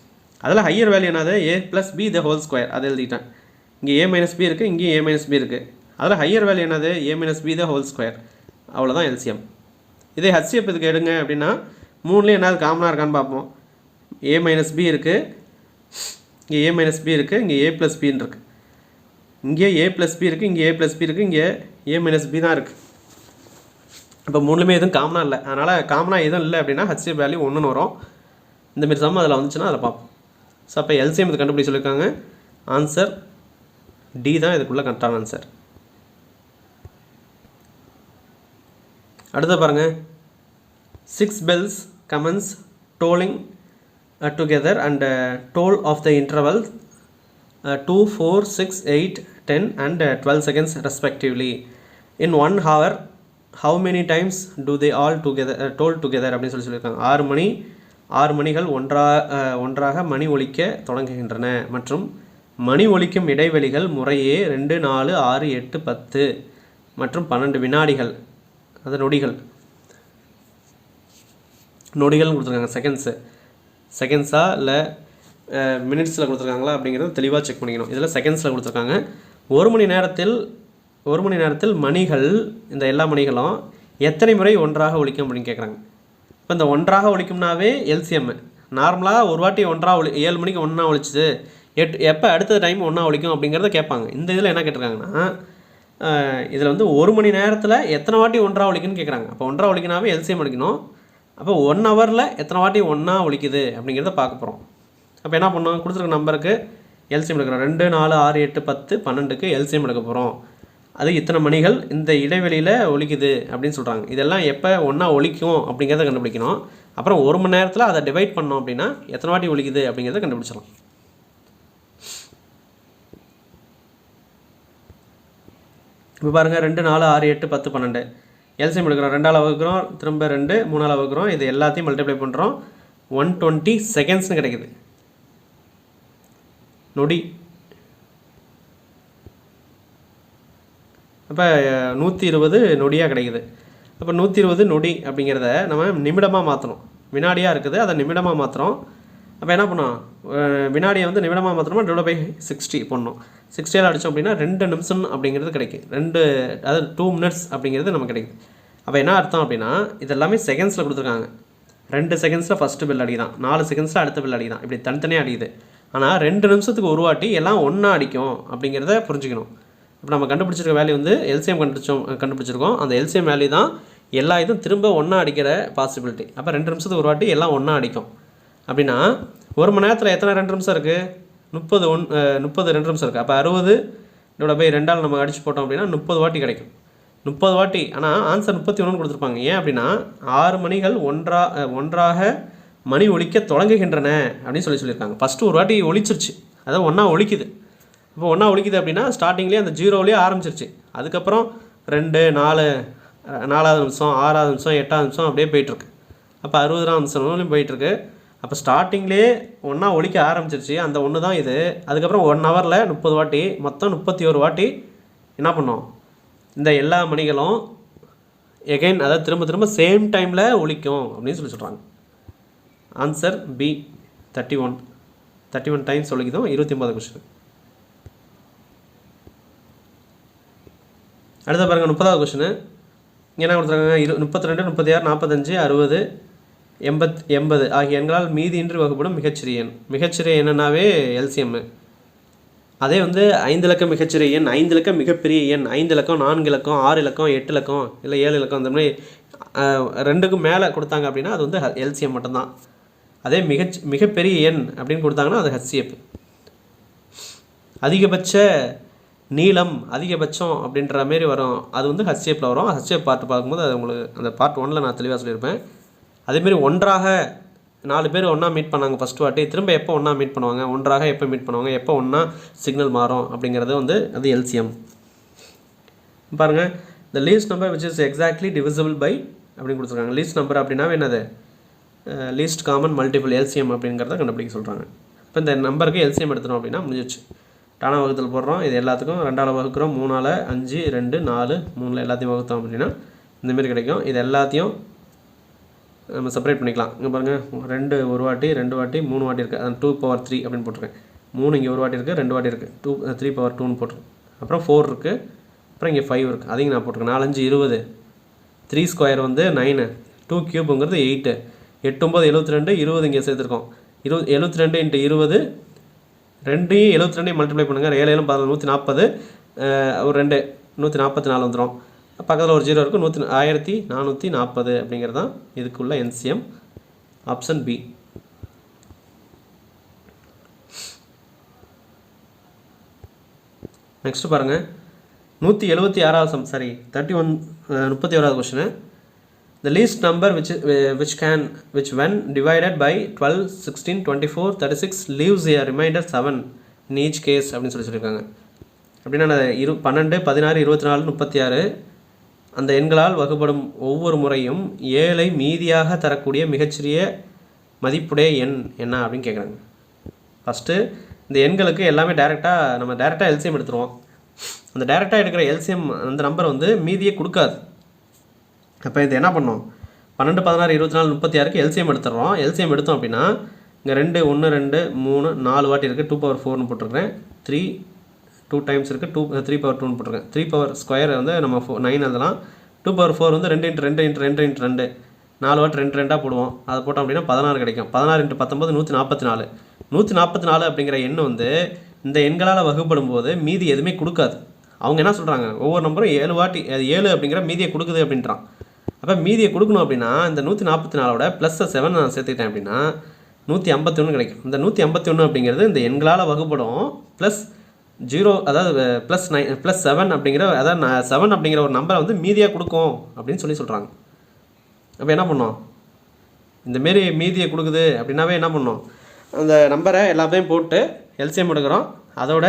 அதில் ஹையர் வேல்யூ என்னது? a+b² அதை எழுதிட்டேன். இங்கே a-b இருக்குது, இங்கேயும் a-b இருக்குது. அதில் ஹையர் வேல்யூ என்னது? a-b². அவ்வளோதான் எல்சிஎம். இதே HCF இதுக்கு எடுங்க அப்படின்னா 3லேயும் என்னது காமனாக இருக்கான்னு பார்ப்போம். a-b இருக்குது, இங்கே a-b இருக்குது, இங்கே a+bன்னு இருக்குது. இங்கே a+b இருக்குது, இங்கே a+b இருக்குது, இங்கே a-b தான் இருக்குது. இப்போ 3லுமே எதுவும் காமனாக இல்லை. அதனால் காமனாக எதுவும் இல்லை அப்படின்னா HCF வேல்யூ 1ன்னு வரும். இந்தமாரி சம் அதில் வந்துச்சுன்னா அதில் பார்ப்போம். ஸோ அப்போ எல்சிஎம் இது கண்டுபிடி சொல்லியிருக்காங்க. ஆன்சர் டி தான் இதுக்குள்ளே கரெக்டான ஆன்சர். அடுத்த பாருங்கள், 6 bells commence tolling together and toll of the interval 2, 4, 6, 8, 10 and 12 seconds respectively. In 1 hour, how many times do they all together toll together அப்படின்னு சொல்லியிருக்காங்க. 6 மணிகள் ஒன்றாக மணி ஒலிக்க தொடங்குகின்றன மற்றும் மணி ஒலிக்கும் இடைவெளிகள் முறையே 2, 4, 6, 8, 10 மற்றும் 12 வினாடிகள். அது நொடிகள்னு கொடுத்துருக்காங்க. செகண்ட்ஸா இல்லை மினிட்ஸில் கொடுத்துருக்காங்களா அப்படிங்கிறது தெளிவாக செக் பண்ணிக்கணும். இதில் செகண்ட்ஸில் கொடுத்துருக்காங்க. ஒரு மணி நேரத்தில் மணிகள், இந்த எல்லா மணிகளும் எத்தனை முறை ஒன்றாக ஒலிக்கும் அப்படின்னு கேட்குறாங்க. இப்போ இந்த ஒன்றாக ஒலிக்கும்னாவே எல்சிஎம். நார்மலாக ஒரு வாட்டி 7 மணிக்கு ஒன்றா ஒலிச்சுது, எப்போ அடுத்த டைம் ஒன்றா ஒலிக்கும் அப்படிங்கிறத கேட்பாங்க. இந்த இதில் என்ன கேட்டிருக்காங்கன்னா, இதில் வந்து ஒரு மணி நேரத்தில் எத்தனை வாட்டி ஒன்றா ஒலிக்குன்னு கேட்குறாங்க. அப்போ ஒன்றா ஒலிக்கினாவே எல்சிஎம் எடுக்கணும். அப்போ 1 ஹவரில் எத்தனை வாட்டி ஒன்றா ஒலிக்குது அப்படிங்கிறத பார்க்க போகிறோம். அப்போ என்ன பண்ணோம், கொடுத்துருக்க நம்பருக்கு எல்சிஎம் எடுக்கிறோம். 2, 4, 6, 8, 10, 12க்கு எல்சிஎம் எடுக்க போகிறோம். அது இத்தனை மணிகள் இந்த இடைவெளியில் ஒலிக்குது அப்படின்னு சொல்கிறாங்க. இதெல்லாம் எப்போ ஒன்றா ஒலிக்கும் அப்படிங்கிறத கண்டுபிடிக்கணும். அப்புறம் 1 மணி நேரத்தில் அதை டிவைட் பண்ணோம் அப்படின்னா எத்தனை வாட்டி ஒலிக்குது அப்படிங்கிறத கண்டுபிடிச்சிடலாம். இப்போ பாருங்கள், 2, 4, 6, 8, 10, 12 எல்சிஎம் எடுக்கிறோம். 2ஆல் வகுக்கிறோம், திரும்ப 2, 3ஆல் வகுக்கிறோம். இது எல்லாத்தையும் மல்டிப்ளை பண்ணுறோம். 120 செகண்ட்ஸ்னு கிடைக்குது. நொடி. அப்போ 120 நொடியாக கிடைக்குது. அப்போ 120 நொடி அப்படிங்கிறத நம்ம நிமிடமாக மாற்றணும். வினாடியாக இருக்குது, அதை நிமிடமாக மாற்றுறோம். அப்போ என்ன பண்ணோம், வினாடியை வந்து நிமிடமாக மாற்றணுமா, /60 பண்ணணும். 60 அடித்தோம் அப்படின்னா 2 நிமிஷம் அப்படிங்கிறது கிடைக்கும். அதாவது 2 minutes அப்படிங்கிறது நமக்கு கிடைக்குது. அப்போ என்ன அர்த்தம் அப்படின்னா, இது எல்லாமே செகண்ட்ஸில் கொடுத்துருக்காங்க. 2 செகண்ட்ஸில் ஃபஸ்ட்டு பெல் அடிக்குதான், 4 செகண்ட்ஸில் அடுத்த பெல் அடிக்குதான், இப்படி தனித்தனியாக அடிக்குது. ஆனால் 2 நிமிஷத்துக்கு ஒரு வாட்டி எல்லாம் ஒன்றா அடிக்கும் அப்படிங்கிறத புரிஞ்சுக்கணும். இப்போ நம்ம கண்டுபிடிச்சிருக்க வேல்யூ வந்து எல்சிஎம் கண்டுபிடிச்சிருக்கோம். அந்த எல்சிஎம் வேல்யூ தான் எல்லா இதுவும் திரும்ப ஒன்றா அடிக்கிற பாசிபிலிட்டி. அப்போ 2 நிமிஷத்துக்கு ஒரு வாட்டி எல்லாம் ஒன்றா அடிக்கும். அப்படின்னா 1 மணி நேரத்தில் எத்தனை 2 நிமிஷம் இருக்குது, 30 2 நிமிஷம் இருக்குது. அப்போ 60/2 நம்ம அடித்து போட்டோம் அப்படின்னா 30 வாட்டி கிடைக்கும். 30 வாட்டி. ஆனால் ஆன்சர் 31 கொடுத்துருப்பாங்க. ஏன் அப்படின்னா 6 மணிகள் ஒன்றாக மணி ஒலிக்க தொடங்குகின்றன அப்படின்னு சொல்லியிருக்காங்க. ஃபஸ்ட்டு ஒரு வாட்டி ஒலிச்சிருச்சு, அதாவது ஒன்றா ஒலிக்குது. இப்போ ஒன்றா ஒலிக்குது அப்படின்னா ஸ்டார்டிங்லேயே அந்த 0விலேயே ஆரம்பிச்சிருச்சு. அதுக்கப்புறம் 2, 4, 4வது நிமிஷம், 6வது நிமிஷம், 8வது நிமிஷம் அப்படியே போயிட்டுருக்கு. அப்போ 60ஆம் நிமிஷம் போயிட்டுருக்கு. அப்போ ஸ்டார்டிங்லேயே ஒன்றா ஒலிக்க ஆரம்பிச்சிருச்சு. அந்த ஒன்று தான் இது. அதுக்கப்புறம் 1 ஹவரில் 30 வாட்டி, மொத்தம் 31 வாட்டி என்ன பண்ணோம், இந்த எல்லா மணிகளும் எகைன், அதாவது திரும்ப சேம் டைமில் ஒலிக்கும் அப்படின்னு சொல்கிறாங்க. ஆன்சர் பி 31 டைம்ஸ் ஒலிக்குதும். 29 கொஸ்டின். அடுத்த பாருங்கள், 30வது கொஸ்டின். என்ன கொடுத்துருக்காங்க, 32, 36, 45, 60, 80 ஆகிய எண்களால் மீதியின்றி வகுப்படும் மிகச்சிறிய எண். மிகச்சிறிய எண்ணாவே எல்சிஎம். அதே வந்து 5 இலக்கம் மிகச்சிறிய எண், 5 இலக்கம் மிகப்பெரிய எண், 5 இலக்கம், 4 இலக்கம், 6 இலக்கம், 8 இலக்கம், இல்லை 7 இலக்கம், அந்த மாதிரி 2க்கும் மேலே கொடுத்தாங்க அப்படின்னா அது வந்து எல்சிஎம் மட்டும்தான். அதே மிகப்பெரிய எண் அப்படின்னு கொடுத்தாங்கன்னா அது ஹெச்சிஎஃப். அதிகபட்ச நீளம், அதிகபட்சம் அப்படின்ற மாரி வரும், அது வந்து ஹெச்சிஎஃப்பில் வரும். ஹெச்சிஎஃப் பார்ட் பார்க்கும்போது அது உங்களுக்கு அந்த பார்ட் 1ல் நான் தெளிவாக சொல்லியிருப்பேன். அதேமாரி ஒன்றாக 4 பேர் ஒன்றா மீட் பண்ணாங்க ஃபஸ்ட்டு வாட்டி, திரும்ப எப்போ ஒன்றா மீட் பண்ணுவாங்க, ஒன்றாக எப்போ மீட் பண்ணுவாங்க, எப்போ ஒன்றா சிக்னல் மாறும் அப்படிங்கிறது வந்து அது எல்சிஎம். பாருங்கள், the least number which is exactly divisible by அப்படின்னு கொடுத்துருக்காங்க. லீஸ்ட் நம்பர் அப்படின்னா என்னது, லீஸ்ட் காமன் மல்டிபிள், எல்சிஎம் அப்படிங்கிறத கண்டுபிடிக்க சொல்கிறாங்க. இப்போ இந்த நம்பருக்கு எல்சிஎம் எடுத்துனோம் அப்படின்னா முடிஞ்சிச்சு. டானா வகுத்தில் போடுறோம். இது எல்லாத்துக்கும் 2ஆல் வகுக்கிறோம், 3ஆல் 5, 2, 4, 3 எல்லாத்தையும் வகுத்தோம் அப்படின்னா இந்தமாரி கிடைக்கும். இது எல்லாத்தையும் நம்ம செப்பரேட் பண்ணிக்கலாம். இங்கே பாருங்கள், 2 ஒரு வாட்டி, 2 வாட்டி, 3 வாட்டி இருக்குது. அது 2/3 அப்படின்னு போட்டிருக்கேன். 3 இங்கே ஒரு வாட்டி இருக்குது, 2 வாட்டி இருக்குது, 3/2ன்னு போட்டிருக்கேன். அப்புறம் 4 இருக்குது, அப்புறம் இங்கே 5 இருக்குது, அதையும் நான் போட்டிருக்கேன். 4, 5, 20, 3 ஸ்கொயர் வந்து 9, 2 கியூபுங்கிறது 8, 8, 9, 72, 20 இங்கே சேர்த்துருக்கோம். 72 × 20, 2ஐயும் 72ஐயும் மல்டிப்ளை பண்ணுங்கள். 7 7 14, 140, ஒரு 2 144 வந்துடும். பக்கத்தில் ஒரு 0 இருக்குது, 1440 அப்படிங்கிறது தான் இதுக்குள்ள என்சிஎம். Option b. நெக்ஸ்ட் பாருங்கள், 176வது 31வது question. the least number which when divided by 12, 16, 24, 36 leaves a remainder 7 in each case அப்படின்னு சொல்லியிருக்காங்க. அப்படின்னா 12, 16, 24, 36 அந்த எண்களால் வகுப்படும் ஒவ்வொரு முறையும் 7ஐ மீதியாக தரக்கூடிய மிகச்சிறிய மதிப்புடைய எண் என்ன அப்படின்னு கேட்குறாங்க. ஃபஸ்ட்டு இந்த எண்களுக்கு எல்லாமே நம்ம டேரெக்டாக எல்சிஎம் எடுத்துருவோம். அந்த டேரெக்டாக எடுக்கிற எல்சிஎம் அந்த நம்பர் வந்து மீதியே கொடுக்காது. அப்போ இது என்ன பண்ணோம், 12, 16, 24, 36க்கு எல்சிஎம் எடுத்துடுறோம். எல்சிஎம் எடுத்தோம் அப்படின்னா இங்கே 2, 1, 2, 3, 4 வாட்டி இருக்குது. 2/4ன்னு போட்டிருக்கேன். 3 2 டைம்ஸ் இருக்குது. 3/2ன்னு போட்டிருக்கேன். 3 பவர் ஸ்கொயர் வந்து நம்ம 9 எழுதலாம். 2/4 வந்து 2 × 2 × 2 × 2 4 வாட்டி 2 2ஆக போடுவோம். அதை போட்டோம் அப்படின்னா 16 கிடைக்கும். 16 × 19 144. 144 அப்படிங்கிற எண் வந்து இந்த எண்களால் வகுப்படும் போது மீதி எதுவுமே கொடுக்காது. அவங்க என்ன சொல்கிறாங்க, ஒவ்வொரு நம்பரும் 7 வாட்டி 7 அப்படிங்கிற மீதியை கொடுக்குது அப்படின்றான். அப்போ மீதியை கொடுக்கணும் அப்படின்னா இந்த 144ஓட +7 நான் சேர்த்துக்கிட்டேன் அப்படின்னா 151 கிடைக்கும். இந்த 151 அப்படிங்கிறது இந்த எண்களால் வகுப்படும் +0, அதாவது +7 அப்படிங்கிற, அதாவது 7 அப்படிங்கிற ஒரு நம்பரை வந்து மீதியாக கொடுக்கும் அப்படின்னு சொல்கிறாங்க. அப்போ என்ன பண்ணோம், இந்தமாரி மீதியை கொடுக்குது அப்படின்னாவே என்ன பண்ணோம், அந்த நம்பரை எல்லாத்தையும் போட்டு எல்சிஎம் எடுக்கிறோம். அதோட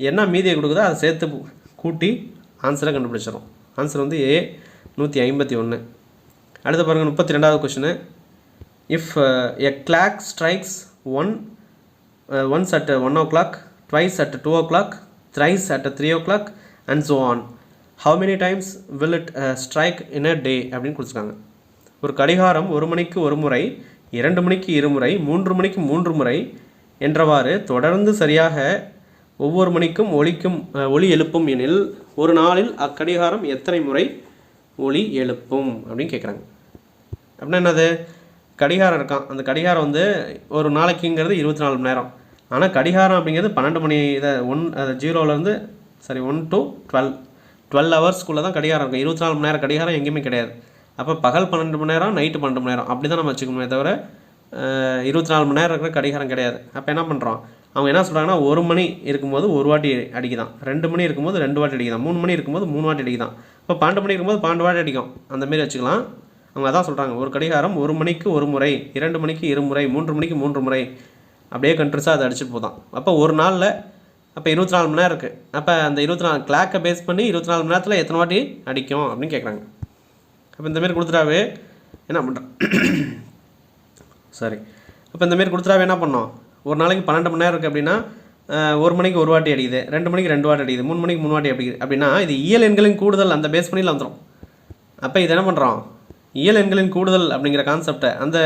என்ன மீதியை கொடுக்குதோ அதை சேர்த்து கூட்டி ஆன்சரை கண்டுபிடிச்சிடும். ஆன்சர் வந்து A 151. அடுத்து பாருங்கள் 32வது question. If a clock strikes once at 1 o'clock, twice at 2 o'clock, thrice at 3 o'clock and so on, how many times will it strike in a day அப்படின்னு கொடுத்துருக்காங்க. ஒரு கடிகாரம் 1 மணிக்கு ஒரு முறை, 2 மணிக்கு 2 முறை, 3 மணிக்கு 3 முறை என்றவாறு தொடர்ந்து சரியாக ஒவ்வொரு மணிக்கும் ஒலி எழுப்பும் எனில் ஒரு நாளில் அக்கடிகாரம் எத்தனை முறை ஒலி எழுப்பும் அப்படின்னு கேட்குறாங்க. அப்படின்னா என்னது, கடிகாரம் இருக்கான். அந்த கடிகாரம் வந்து ஒரு நாளைக்குங்கிறது 24 மணி நேரம். ஆனால் கடிகாரம் அப்படிங்கிறது 12 மணி, இதை 0லேருந்து 1 to 12 ஹவர்ஸ்க்குள்ளே தான் கடிகாரம் இருக்கும். 24 மணி நேரம் கடிகாரம் எங்கேயுமே கிடையாது. அப்போ பகல் 12 மணி நேரம், நைட்டு 12 மணி நேரம் அப்படி தான் நம்ம வச்சுக்கணுமே தவிர 24 மணி நேரம் இருக்கிற கடிகாரம் கிடையாது. அப்போ என்ன பண்ணுறோம், அவங்க என்ன சொல்கிறாங்கன்னா 1 மணி இருக்கும்போது 1 வாட்டி அடிக்குதான், 2 மணி இருக்கும்போது 2 வாட்டி அடிக்குதான், 3 மணி இருக்கும்போது 3 வாட்டி அடிக்குதான். இப்போ 12 மணி இருக்கும்போது 12 வாட்டி அடிக்கும். அந்தமாரி வச்சுக்கலாம். அவங்க அதான் சொல்கிறாங்க, ஒரு கடிகாரம் 1 மணிக்கு 1 முறை, 2 மணிக்கு 2 முறை, 3 மணிக்கு 3 முறை அப்படியே கண்ட்ரிஸாக அதை அடிச்சுட்டு போதான். அப்போ ஒரு நாளில் அப்போ 24 மணி நேரம் இருக்குது. அப்போ அந்த 24 கிளாக்கை பேஸ் பண்ணி 24 மணி நேரத்தில் எத்தனை வாட்டி அடிக்கும் அப்படின்னு கேட்குறாங்க. அப்போ இந்தமாரி கொடுத்துட்டாவே என்ன பண்ணுறேன் அப்போ இந்தமாரி கொடுத்துட்டாவே என்ன பண்ணோம், ஒரு நாளைக்கு 12 மணி நேரம் இருக்குது அப்படின்னா 1 மணிக்கு 1 வாட்டி அடிக்குது, 2 மணிக்கு 2 வாட்டி அடிக்குது, 3 மணிக்கு 3 வாட்டி அடிக்குது. அப்படின்னா இது இயல் எண்களின் கூடுதல் அந்த பேஸ் பண்ணியில் வந்துடும். அப்போ இது என்ன பண்ணுறோம், இயல் எண்களின் கூடுதல் அப்படிங்கிற கான்செப்டை அந்த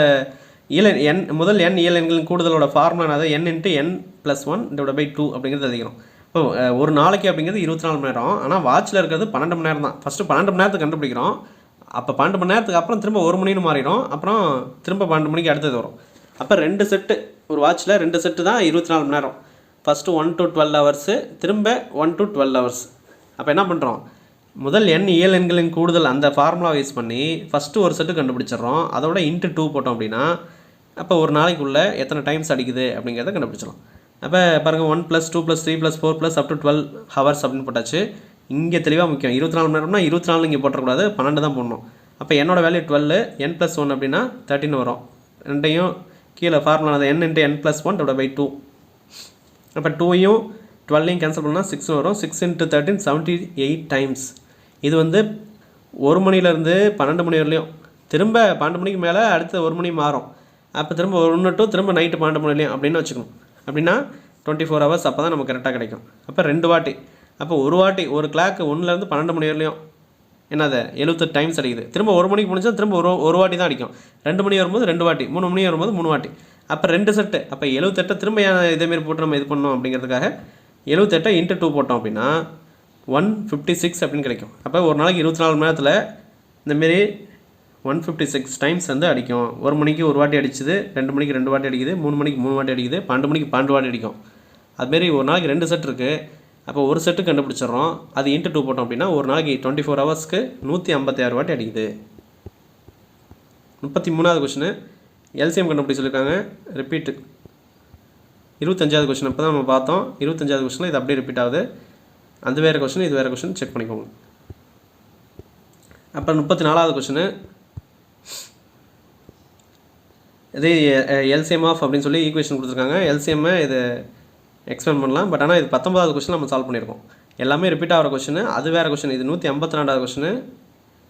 முதல் எண் இயல் எண்களின் கூடுதலோட ஃபார்முலா அது n × n+1/2 அப்படிங்கிறது அதிகம். இப்போ ஒரு நாளைக்கு அப்படிங்கிறது 24 மணி நேரம். ஆனால் வாட்சில் இருக்கிறது 12 மணி நேரம் தான். ஃபஸ்ட்டு 12 மணி நேரத்துக்கு கண்டுபிடிக்கிறோம். அப்போ 12 மணி நேரத்துக்கு அப்புறம் திரும்ப 1 மணின்னு மாறிடும். அப்புறம் திரும்ப 12 மணிக்கு அடுத்தது வரும். அப்போ 2 செட்டு, ஒரு வாட்சில் 2 செட்டு தான் 24 மணி நேரம். ஃபஸ்ட்டு 1 to 12 ஹவர்ஸு, திரும்ப 1 to 12 ஹவர்ஸ். அப்போ என்ன பண்ணுறோம், முதல் இயல் எண்களின் கூடுதல் அந்த ஃபார்முலா யூஸ் பண்ணி ஃபஸ்ட்டு ஒரு செட்டு கண்டுபிடிச்சிடறோம். அதோட ×2 போட்டோம் அப்படின்னா அப்போ ஒரு நாளைக்குள்ளே எத்தனை டைம்ஸ் அடிக்குது அப்படிங்கிறத கண்டுபிடிச்சிடலாம். அப்போ பாருங்கள் 1 + 2 + 3 + 4 + up to 12 ஹவர்ஸ் அப்படின்னு போட்டாச்சு. இங்கே தெளிவாக முக்கியம், 24 மணி நேரம்னா 24 இங்கே போட்டக்கூடாது, 12 தான் போடணும். அப்போ என்னோட வேல்யூ 12, n+1 அப்படின்னா 13 வரும். ரெண்டையும் கீழே ஃபார்முலா அது n × n+1/2. அப்போ 2யும் 12யும் கேன்சல் பண்ணால் 6 வரும். 6 × 13 78 டைம்ஸ். இது வந்து 1 மணிலேருந்து 12 மணி வரலையும், திரும்ப 12 மணிக்கு மேலே அடுத்த 1 மணி மாறும். அப்போ திரும்ப 1 to திரும்ப நைட்டு 12 மணிலையும் அப்படின்னு வச்சுக்கணும். அப்படின்னா 24 ஹவர்ஸ் அப்போ தான் நமக்கு கரெக்டாக கிடைக்கும். அப்போ 2 வாட்டி, அப்போ ஒரு வாட்டி ஒரு கிளாக்கு 1லேருந்து 12 மணி வரலையும் என்னது 78 டைம்ஸ் அடிக்குது. திரும்ப 1 மணிக்கு முடிஞ்சால் திரும்ப ஒரு வாட்டி தான் அடிக்கும். 2 மணி வரும்போது 2 வாட்டி, 3 மணி வரும்போது 3 வாட்டி. அப்போ 2 செட்டு. அப்போ 78 திரும்ப இதேமாரி போட்டு நம்ம இது பண்ணோம் அப்படிங்கிறதுக்காக 78 × 2 போட்டோம் அப்படின்னா 156 அப்படின்னு கிடைக்கும். அப்போ ஒரு நாளைக்கு 24 மணி நேரத்தில் இந்தமாரி 156 டைம்ஸ் வந்து அடிக்கும். 1 மணிக்கு 1 வாட்டி அடிச்சுது, 2 மணிக்கு 2 வாட்டி அடிக்குது, 3 மணிக்கு 3 வாட்டி அடிக்குது, 12 மணிக்கு 12 வாட்டி அடிக்கும். அதுமாரி ஒரு நாளைக்கு 2 செட் இருக்குது. அப்போ ஒரு செட்டு கண்டுபிடிச்சிடறோம். அது ×2 போட்டோம் அப்படின்னா ஒரு நாளைக்கு 24 ஹவர்ஸ்க்கு 156 வாட்டி அடிக்குது. 33வது கொஷினு எல்சிஎம் கண்டுபிடி சொல்லியிருக்காங்க. ரிப்பீட்டு 25வது கொஷின் அப்போ தான் நம்ம பார்த்தோம். 25வது கொஷினில் இது அப்படியே ரிப்பீட் ஆகுது. அது வேறு கொஷின், இது வேறு கொஷின், செக் பண்ணிக்கோங்க. அப்புறம் 34வது கொஷினு இது எல்சிஎம் ஆஃப் அப்படின்னு சொல்லி ஈக்குவேஷன் கொடுத்துருக்காங்க. எல்சிஎம்மை இது எக்ஸ்பிளைன் பண்ணலாம். பட் ஆனால் இது 19வது கொஸ்டின் நம்ம சால்வ் பண்ணியிருக்கோம். எல்லாமே ரிப்பீட் ஆகிற கொஸ்டின். அது வேறு கொஸ்டின். இது 152வது கொஸ்டின்,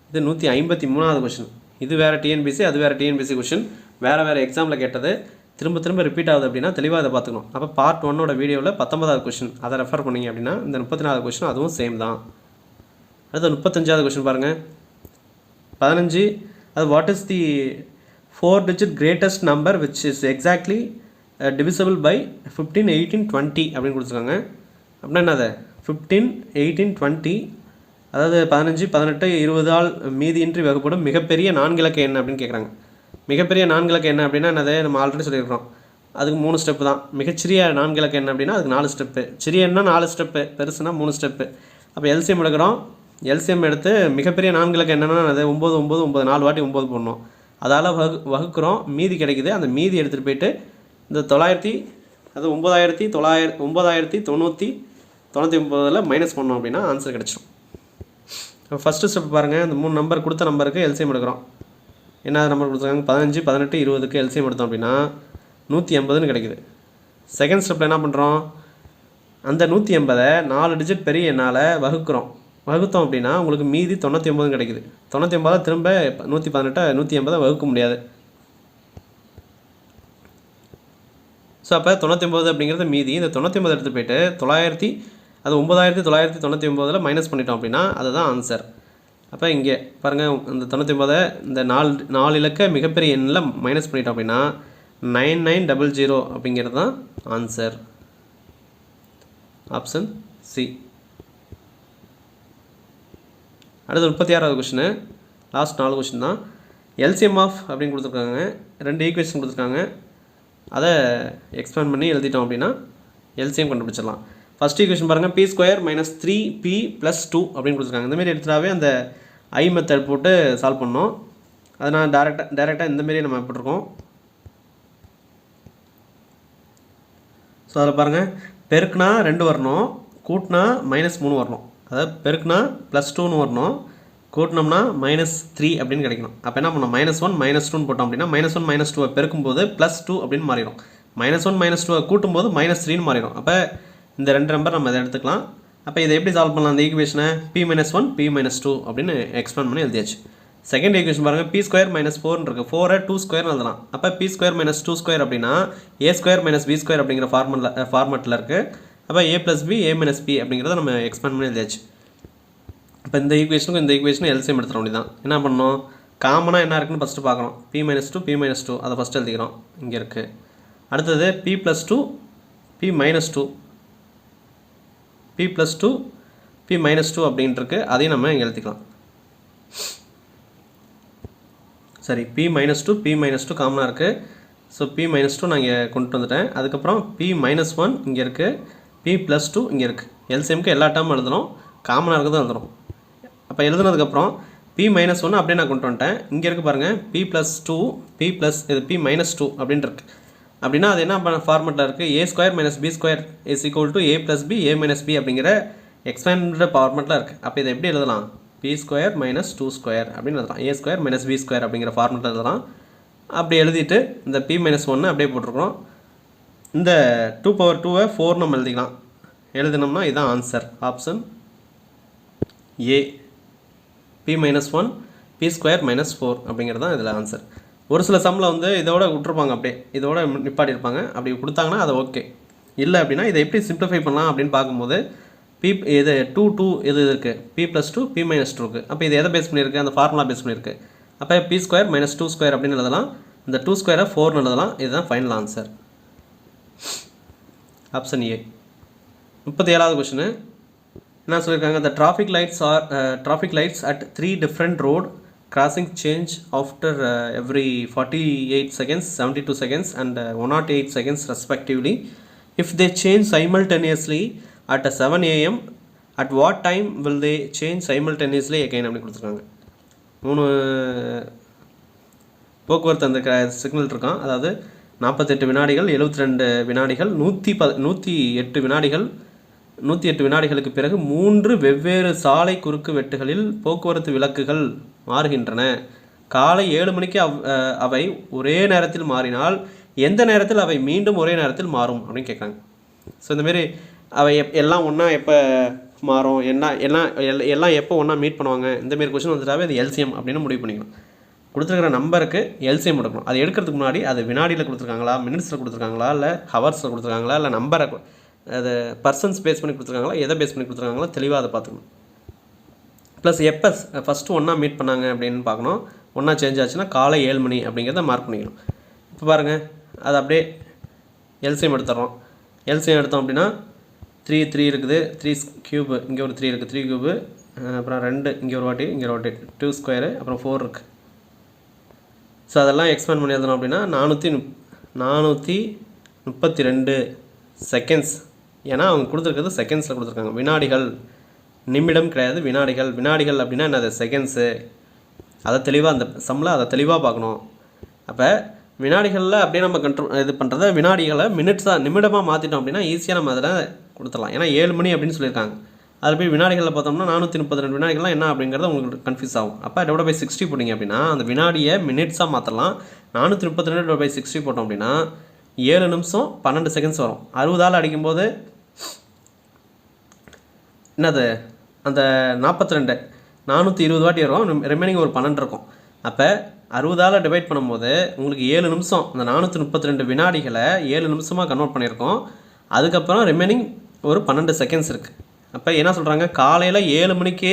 இது 153வது கொஸ்டின். இது வேறு டிஎன்பிசி, அது வேறு டிஎன்பிசி கொஸ்டின். வேறு எக்ஸாமில் கேட்டது திரும்ப ரிப்பீட் ஆகுது அப்படின்னா தெளிவாக அதை பார்த்துக்கணும். அப்போ பார்ட் 1ஓட வீடியோவில் 19வது கொஸ்டின் அதை ரெஃபர் பண்ணிங்க அப்படின்னா இந்த 34வது கொஸ்டின் அதுவும் சேம் தான். அடுத்து 35வது கொஸ்டின் பாருங்கள். 15 அது what is the 4 digit greatest number which is exactly divisible by 15, 18, 20 அப்படின்னு கொடுத்துருக்காங்க. அப்படின்னா என்னது 15, 18, 20 அதாவது 15, 18, 20 மீதியின்றி வகுப்படும் மிகப்பெரிய 4 இலக்க எண் அப்படின்னு கேட்குறாங்க. மிகப்பெரிய 4 இலக்க எண் அப்படின்னா என்னது நம்ம ஆல்ரெடி சொல்லியிருக்கிறோம். அதுக்கு 3 ஸ்டெப்பு தான். மிகச்சிறிய 4 இலக்க எண் அப்படின்னா அதுக்கு 4 ஸ்டெப்பு. சிறிய எண்ணா 4 ஸ்டெப்பு, பெருசுனா 3 ஸ்டெப்பு. அப்போ எல்சிஎம் எடுக்கிறோம். எல்சிஎம் எடுத்து மிகப்பெரிய 4 இலக்க என்னென்னா அது 9, 9, 9 4 வாட்டி 9 போடணும். அதால் வகுக்கிறோம். மீதி கிடைக்குது. அந்த மீதி எடுத்துகிட்டு போயிட்டு இந்த 9999 மைனஸ் பண்ணோம் அப்படின்னா ஆன்சர் கிடச்சிடும். ஃபஸ்ட்டு ஸ்டெப் பாருங்கள். இந்த 3 நம்பர் கொடுத்த நம்பருக்கு எல்சிஎம் எடுக்கிறோம். என்ன நம்பர் கொடுத்துருக்காங்க 15, 18, 20க்கு எல்சிஎம் எடுத்தோம் அப்படின்னா 180ன்னு கிடைக்குது. செகண்ட் ஸ்டெப்பில் என்ன பண்ணுறோம், அந்த 180 4 டிஜிட் பெரிய என்னால் வகுத்தோம் அப்படின்னா உங்களுக்கு மீதி 99 கிடைக்குது. 99 திரும்ப 118 180 வகுக்க முடியாது. ஸோ அப்போ 99 அப்படிங்கிறது மீதி. இந்த 99 எடுத்து போயிட்டு 9999 மைனஸ் பண்ணிட்டோம் அப்படின்னா அதுதான் ஆன்சர். அப்போ இங்கே பாருங்கள், இந்த 99 இந்த 4 இலக்க மிகப்பெரிய எண்ணில் மைனஸ் பண்ணிட்டோம் அப்படின்னா 9900 அப்படிங்கிறது தான் ஆன்சர். Option C. அடுத்து 36வது கொஸ்டின், லாஸ்ட் 4 கொஸ்டின் தான். எல்சிஎம் ஆஃப் அப்படின்னு கொடுத்துருக்காங்க. 2 ஈக்குவேஷன் கொடுத்துருக்காங்க. அதை எக்ஸ்பேண்ட் பண்ணி எழுதிட்டோம் அப்படின்னா எல்சிஎம் கண்டுபிடிச்சிடலாம். ஃபஸ்ட் ஈக்குவேஷன் பாருங்கள், p² - 3p + 2 அப்படின்னு கொடுத்துருக்காங்க. இந்தமாரி எடுத்துட்டாவே அந்த ஐ மெத்தட் போட்டு சால்வ் பண்ணோம். அதை நான் டேரெக்டாக இந்தமாரி நம்ம போட்டிருக்கோம். ஸோ அதில் பாருங்கள், பெருக்குனா 2 வரணும், கூட்டினா -3 வரணும். அதாவது பெருக்குனா +2ன்னு வரணும், கூட்டினோம்னா -3 அப்படின்னு கிடைக்கணும். அப்போ என்ன பண்ணோம், -1 -2ன்னு போட்டோம் அப்படின்னா -1 -2 பெருக்கும்போது +2 அப்படின்னு மாறிடும். -1 -2 கூட்டும்போது -3ன்னு மாறிடும். அப்போ இந்த 2 நம்பர் நம்ம இதை எடுத்துக்கலாம். அப்போ இதை எப்படி சால்வ் பண்ணலாம், அந்த ஈக்குவேஷனை p - 1 p - 2 அப்படின்னு எக்ஸ்பேண்ட் பண்ணி எழுதியாச்சு. செகண்ட் ஈக்குவேஷன் பாருங்கள், p² - 4 இருக்குது. 4 2² எழுதலாம். அப்போ p² - 2² அப்படின்னா a² - b² அப்படிங்கிற ஃபார்மெட்டில் இருக்குது. அப்போ a + b a - b அப்படிங்கிறத நம்ம எக்ஸ்பேண்ட் பண்ணி எழுதியாச்சு. இப்போ இந்த ஈக்குவேஷனுக்கும் இந்த ஈக்குவேஷனும் எல்சிஎம் எடுத்துட வேண்டியதான். என்ன பண்ணணும், காமனாக என்ன இருக்குன்னு ஃபஸ்ட்டு பார்க்குறோம். p - 2 p - 2 அதை ஃபஸ்ட்டு எழுதிக்கிறோம். இங்கே இருக்குது. அடுத்தது p + 2 p - 2 p + 2 p - 2 அப்படின்ட்டுருக்கு. அதையும் நம்ம இங்கே எழுதிக்கலாம். சரி, p - 2 p - 2 காமனாக இருக்குது. ஸோ p - 2 நான் இங்கே கொண்டு வந்துட்டேன். அதுக்கப்புறம் p - 1 இங்கே இருக்குது, p + 2 இங்கே இருக்குது. எல்சிஎம்க்கு எல்லா டேர்மும் எழுதணும், காமனாக இருக்கிறதும் எழுதணும். அப்போ எழுதுனதுக்கப்புறம் p - 1 அப்படியே நான் கொண்டு வந்துட்டேன். இங்கே இருக்குது பாருங்கள், p + 2 p + இது p - 2 அப்படின்ட்டு இருக்குது. அப்படின்னா அது என்ன ஃபார்மெட்டில் இருக்குது, a² - b² = a + b a - b அப்படிங்கிற எக்ஸ்பேண்டட் ஃபார்மெட்டில் இருக்குது. அப்போ இதை எப்படி எழுதலாம், p² - 2² அப்படின்னு எழுதலாம். a² - b² அப்படிங்கிற ஃபார்மெட்டில் எழுதலாம். அப்படி எழுதிட்டு இந்த p - 1 அப்படியே போட்டிருக்கிறோம். இந்த 2/2 4 நம்ம எழுதிக்கலாம். எழுதினோம்னா இதுதான் ஆன்சர். ஆப்ஷன் ஏ, p - 1 p² - 4 அப்படிங்கிறது தான் இதில் ஆன்சர். ஒரு சில சம்மில் வந்து இதோட விட்டுருப்பாங்க, அப்படியே இதோட நிப்பாட்டியிருப்பாங்க. அப்படி கொடுத்தாங்கன்னா அது ஓகே. இல்லை அப்படின்னா இதை எப்படி சிம்பிளிஃபை பண்ணலாம் அப்படின்னு பார்க்கும்போது இது 2 இது இருக்குது, p + 2 p - 2 இருக்குது. அப்போ இது எதை பேஸ் பண்ணியிருக்கு, அந்த ஃபார்முலா பேஸ் பண்ணியிருக்கு. அப்போ p² - 2² அப்படின்னு எழுதலாம். இந்த 2² 4 எழுதலாம். இதுதான் ஃபைனல் ஆன்சர். Option A. 37வது கொஸ்டின் என்ன சொல்லியிருக்காங்க, the traffic lights at 3 different road crossing change after every 48 seconds, 72 seconds and 108 seconds respectively. If they change simultaneously at 7 AM, at what time will they change simultaneously again அப்படி கொடுத்துருக்காங்க. 3 போக்குவரத்து அந்த signal இருக்கான். அதாவது 48 வினாடிகள், 72 வினாடிகள், 108 வினாடிகள், 108 வினாடிகளுக்கு பிறகு 3 வெவ்வேறு சாலை குறுக்கு வெட்டுகளில் போக்குவரத்து விளக்குகள் மாறுகின்றன. காலை 7 மணிக்கு அவை ஒரே நேரத்தில் மாறினால் எந்த நேரத்தில் அவை மீண்டும் ஒரே நேரத்தில் மாறும் அப்படின்னு கேட்குறாங்க. ஸோ இந்தமாரி அவை எல்லாம் ஒன்றா எப்போ மாறும், எல்லாம் எப்போ ஒன்றா மீட் பண்ணுவாங்க, இந்தமாரி கொஸ்டின் வந்துட்டாவே அது எல்சிஎம் அப்படின்னு முடிவு பண்ணிக்கணும். கொடுத்துருக்கிற நம்பருக்கு எல்சிஎம் எடுக்கணும். அது எடுக்கிறதுக்கு முன்னாடி அது வினாடியில் கொடுத்துருக்காங்களா, மினிட்ஸில் கொடுத்துருக்காங்களா, இல்லை ஹவர்ஸில் கொடுத்துருக்காங்களா, இல்லை நம்பரை அது பர்சன்ஸ் பேஸ் பண்ணி கொடுத்துருக்காங்களா, எதை பேஸ் பண்ணி கொடுத்துருக்காங்களா, தெளிவாக அதை பார்த்துக்கணும். ப்ளஸ் எப்போ ஃபஸ்ட்டு ஒன்றா மீட் பண்ணாங்க அப்படின்னு பார்க்கணும். ஒன்றா சேஞ்ச் ஆச்சுன்னா காலை 7 மணி அப்படிங்கிறத மார்க் பண்ணிக்கணும். இப்போ பாருங்கள், அது அப்படியே எல்சிஎம் எடுத்துடுறோம். எல்சிஎம் எடுத்தோம் அப்படின்னா 3 இருக்குது, 3 கியூபு, இங்கே ஒரு 3 இருக்குது, 3 கியூபு, அப்புறம் 2 இங்கே ஒரு வாட்டி, இங்கே ஒரு வாட்டி, 2 ஸ்கொயரு, அப்புறம் 4 இருக்குது. ஸோ அதெல்லாம் எக்ஸ்பேண்ட் பண்ணி எழுதணும் அப்படின்னா 432 செகண்ட்ஸ். ஏன்னா அவங்க கொடுத்துருக்கிறது செகண்ட்ஸில் கொடுத்துருக்காங்க. வினாடிகள், நிமிடம் கிடையாது, வினாடிகள். வினாடிகள் அப்படின்னா என்னது, செகண்ட்ஸு. அதை தெளிவாக அந்த சம்மில் அதை தெளிவாக பார்க்கணும். அப்போ வினாடிகளில் அப்படியே நம்ம இது பண்ணுறத வினாடிகளை நிமிடமாக மாற்றிட்டோம் அப்படின்னா ஈஸியாக நம்ம அதில் கொடுத்துடலாம். ஏன்னா 7 மணி அப்படின்னு சொல்லியிருக்காங்க. அதில் போய் வினாடிகளில் பார்த்தோம்னா 432 வினாடிகள்லாம் என்ன அப்படிங்கிறது உங்களுக்கு கன்ஃபியூஸ் ஆகும். அப்போ /60 போட்டிங்க அப்படின்னா அந்த வினாடியை மினிட்ஸாக மாற்றலாம். 432/60 போட்டோம் அப்படின்னா 7 நிமிஷம் 12 செகண்ட்ஸ் வரும். 60ஆல் அடிக்கும்போது என்னது, அந்த 42 420 வாட்டி வரும், ரிமைனிங் ஒரு 12 இருக்கும். அப்போ 60ஆல் டிவைட் பண்ணும்போது உங்களுக்கு 7 நிமிஷம், அந்த 432 வினாடிகளை 7 நிமிஷமாக கன்வெர்ட் பண்ணியிருக்கோம். அதுக்கப்புறம் ரிமைனிங் ஒரு 12 செகண்ட்ஸ் இருக்குது. அப்போ என்ன சொல்கிறாங்க, காலையில் 7 மணிக்கு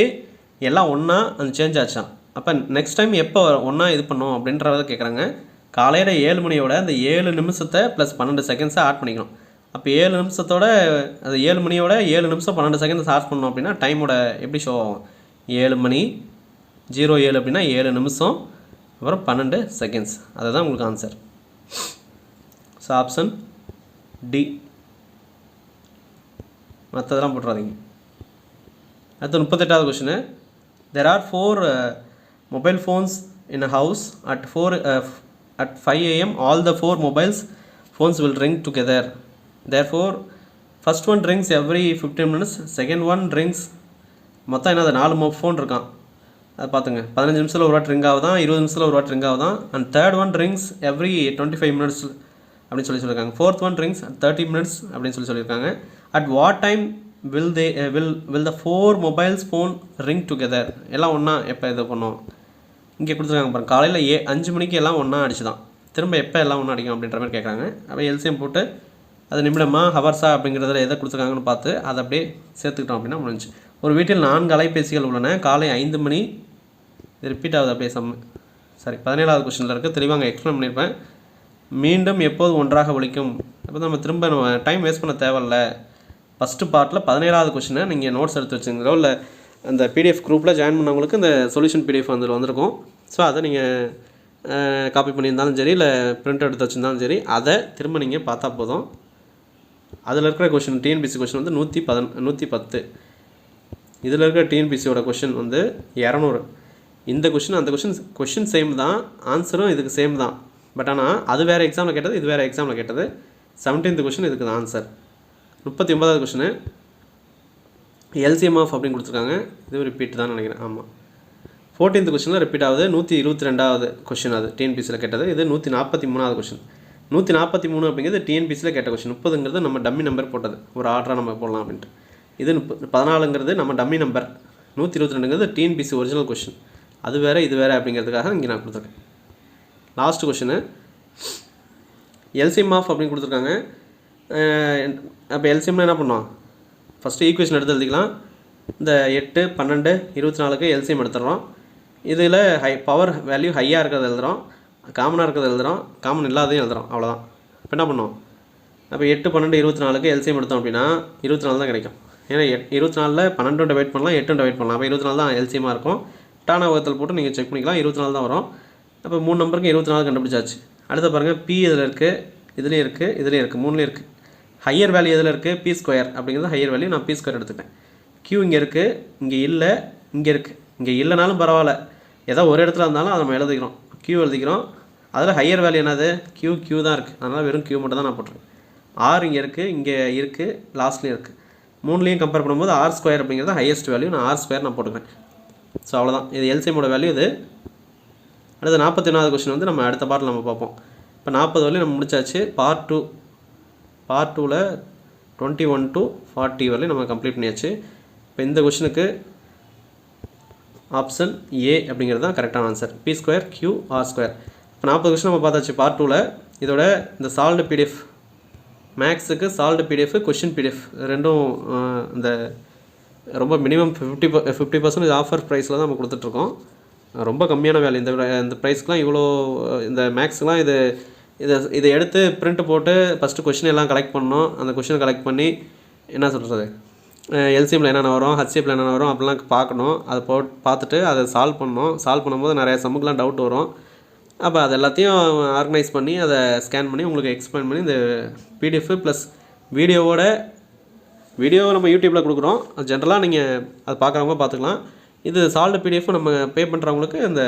எல்லாம் ஒன்றா அந்த சேஞ்ச் ஆச்சான். அப்போ நெக்ஸ்ட் டைம் எப்போ ஒன்றா இது பண்ணோம் அப்படின்றத கேட்குறாங்க. காலையில் 7 மணியோட அந்த 7 நிமிஷத்தை ப்ளஸ் 12 செகண்ட்ஸை ஆட் பண்ணிக்கணும். அப்போ 7 நிமிஷத்தோட அது 7 மணியோட 7 நிமிஷம் 12 செகண்ட்ஸ் ஆட் பண்ணோம் அப்படின்னா டைமோட எப்படி ஷோ ஆகும், 7 மணி 07 அப்படின்னா 7 நிமிஷம் அப்புறம் 12 செகண்ட்ஸ். அதுதான் உங்களுக்கு ஆன்சர். So option D. மற்றதெல்லாம் போட்டுறாதீங்க. அடுத்து 38வது question. There are 4 mobile phones in a house at 5 AM. All the 4 phones will ring together. Therefore, first one rings every 15 minutes. Second one rings மொத்தம் என்னது 4 ஃபோன் இருக்கான். அதை பார்த்துங்க, 15 நிமிஷத்தில் ஒரு வாட்டி ரிங் ஆகுதான், 20 நிமிஷத்தில் ஒரு வாட்டி ரிங் ஆகுதான். And third one rings every 25 minutes அப்படின்னு சொல்லியிருக்காங்க. ஃபோர்த் ஒன் ரிங்ஸ் 30 மினிட்ஸ் அப்படின்னு சொல்லியிருக்காங்க. At what time will the 4 mobiles phone ring together? எல்லாம் ஒன்றா எப்போ இது பண்ணோம் இங்கே கொடுத்துருக்காங்க பாருங்கள். காலையில் 5 மணிக்கு எல்லாம் ஒன்றா அடிச்சு தான், திரும்ப எப்போ எல்லாம் ஒன்றா அடிக்கும் அப்படின்ற மாதிரி கேட்குறாங்க. அப்போ எல்சிஎம் போட்டு அது நிமிடமா ஹவர்ஸா அப்படிங்கிறதுல எதை கொடுத்துருக்காங்கன்னு பார்த்து அதை அப்படியே சேர்த்துக்கிட்டோம் அப்படின்னா முடிஞ்சு. ஒரு வீட்டில் 4 அலைபேசிகள் உள்ளன. காலை 5 மணி, இது ரிப்பீட் ஆகுது அப்படியே சாரி 17வது கொஸ்டினில் இருக்குது, தெளிவாக எக்ஸ்பிளைன் பண்ணியிருப்பேன். மீண்டும் எப்போது ஒன்றாக ஒழிக்கும். அப்போ நம்ம டைம் வேஸ்ட் பண்ண தேவையில்ல. ஃபஸ்ட்டு பார்ட்டில் 17வது கொஸ்டினை நீங்கள் நோட்ஸ் எடுத்து வச்சுங்களோ இல்லை அந்த பிடிஎஃப் குரூப்பில் ஜாயின் பண்ணவங்களுக்கு இந்த சொல்யூஷன் பிடிஎஃப் வந்திருக்கும். ஸோ அதை நீங்கள் காப்பி பண்ணியிருந்தாலும் சரி இல்லை பிரிண்ட் எடுத்து வச்சுருந்தாலும் சரி அதை திரும்ப நீங்கள் பார்த்தா போதும். அதில் இருக்கிற கொஷின் டிஎன்பிசி கொஷின் வந்து 110. இதில் இருக்கிற டிஎன்பிசியோட கொஷின் வந்து 200. இந்த கொஷின் அந்த கொஷின் சேம் தான், ஆன்சரும் இதுக்கு சேம் தான். பட் ஆனால் அது வேறு எக்ஸாமில் கேட்டது, இது வேறு எக்ஸாமில் கேட்டது. 17th கொஷின் இதுக்கு தான் ஆன்சர். 39வது கொஷினு எல்சிஎம் ஆஃப் அப்படின்னு கொடுத்துருக்காங்க. இது ரிப்பீட் தான் நினைக்கிறேன். ஆமாம், 14th கொஷினில் ரிப்பீட் ஆகுது. 122வது கொஷின் அது டிஎன்பிசியில் கேட்டது. இது 143வது கொஷின். 143 அப்படிங்கிறது டிஎன்பிசியில் கேட்ட கொஷின். 30ங்கிறது நம்ம டம்மி நம்பர் போட்டது, ஒரு ஆர்டராக நம்ம போடலாம் அப்படின்ட்டு. இது 14ங்கிறது நம்ம டம்மி நம்பர். 122ங்கிறது டிஎன்பிசி ஒரிஜினல் கொஷின். அது வேறு இது வேறு அப்படிங்கிறதுக்காக இங்கே நான் கொடுத்துருக்கேன். லாஸ்ட் கொஷினு எல்சிஎம் ஆஃப் அப்படின்னு கொடுத்துருக்காங்க. அப்போ எல்சிஎம்னா என்ன பண்ணுவோம், ஃபஸ்ட்டு ஈக்குவேஷன் எடுத்து எழுதிக்கலாம். இந்த 8, 12, 24க்கு எல்சிஎம் எடுத்துடுறோம். இதில் பவர் வேல்யூ ஹையாக இருக்கிறத எழுதுகிறோம், காமனாக இருக்கிறத எழுதுகிறோம், காமன் இல்லாதையும் எழுதுகிறோம். அவ்வளோதான். இப்போ என்ன பண்ணுவோம், அப்போ 8, 12, 24க்கு எல்சிஎம் எடுத்தோம் அப்படின்னா 24 தான் கிடைக்கும். ஏன்னா 24ல் 12 டிவைட் பண்ணலாம், 8 டிவைட் பண்ணலாம். அப்போ 24 தான் எல்சிஎம்மாக இருக்கும். டானா வகுத்தல் போட்டு நீங்கள் செக் பண்ணிக்கலாம். 24 தான் வரும். அப்போ 3 நம்பருக்கு 24 கண்டுபிடிச்சாச்சு. அடுத்து பாருங்கள், பி இதில் இருக்குது, இதுலேயும் இருக்குது, இதுலேயும் இருக்குது, 3லேயும் இருக்குது. ஹையர் வேல்யூ எதில் இருக்குது, பி ஸ்கொயர் அப்படிங்கிறது ஹையர் வேல்யூ. நான் பி ஸ்கொயர் எடுத்துக்கிட்டேன். கியூ இங்கே இருக்குது, இங்கே இல்லை, இங்கே இருக்குது. இங்கே இல்லைனாலும் பரவாயில்ல, ஏதோ ஒரு இடத்துல இருந்தாலும் அதை நம்ம எழுதிக்கிறோம், கியூ எழுதிக்கிறோம். அதில் ஹையர் வேல்யூ என்னது, கியூ தான் இருக்குது. அதனால் வெறும் கியூ மட்டும் தான் நான் போட்டிருக்கேன். ஆர் இங்கே இருக்குது, லாஸ்ட்லேயும் இருக்குது. 3லேயும் கம்பேர் பண்ணும்போது ஆர் ஸ்கொயர் அப்படிங்கிறது ஹையஸ்ட் வேல்யூ. நான் ஆர் ஸ்கொயர் நான் போட்டுக்கிறேன். ஸோ அவ்வளோதான். இது எல்சிஎம்மோட வேல்யூ. இது அடுத்து 41வது கொஸ்டின் வந்து நம்ம அடுத்த பார்ட்டில் நம்ம பார்ப்போம். இப்போ 40 வரையும் நம்ம முடிச்சாச்சு. பார்ட் 2ல் 21 to 40 வரையும் நம்ம கம்ப்ளீட் பண்ணியாச்சு. இப்போ இந்த கொஸ்டினுக்கு ஆப்ஷன் ஏ அப்படிங்கிறது தான் கரெக்டான ஆன்சர். P² QR². இப்போ 40 கொஸ்டின் நம்ம பார்த்தாச்சு பார்ட் 2ல். இதோட இந்த சால்வ்டு பிடிஎஃப் மேக்ஸுக்கு சால்வ்டு பிடிஎஃப் கொஸ்டின் பிடிஎஃப் ரெண்டும் இந்த ரொம்ப மினிமம் 50% ஆஃபர் ப்ரைஸில் தான் நம்ம கொடுத்துட்ருக்கோம். ரொம்ப கம்மியான வேலை. இந்த ப்ரைஸ்க்கெலாம் இவ்வளோ இந்த மேக்ஸ்க்கெலாம் இதை எடுத்து பிரிண்ட் போட்டு ஃபஸ்ட்டு கொஷின் எல்லாம் கலெக்ட் பண்ணோம். அந்த கொஷினை கலெக்ட் பண்ணி என்ன சொல்கிறது, எல்சிஎம்மில் என்னென்ன வரும், ஹச்சிஎஃப்பில் என்னென்ன வரும் அப்படிலாம் பார்க்கணும். அதை பார்த்துட்டு அதை சால்வ் பண்ணணும். சால்வ் பண்ணும்போது நிறைய சம்முக்கெலாம் டவுட் வரும். அப்போ அது எல்லாத்தையும் ஆர்கனைஸ் பண்ணி அதை ஸ்கேன் பண்ணி உங்களுக்கு எக்ஸ்பிளைன் பண்ணி இந்த பிடிஎஃப் ப்ளஸ் வீடியோ நம்ம யூடியூப்பில் கொடுக்குறோம். ஜென்ரலாக நீங்கள் அது பார்க்குறவங்க பார்த்துக்கலாம். இது சால்வ்டு பிடிஎஃப் நம்ம பே பண்ணுறவங்களுக்கு இந்த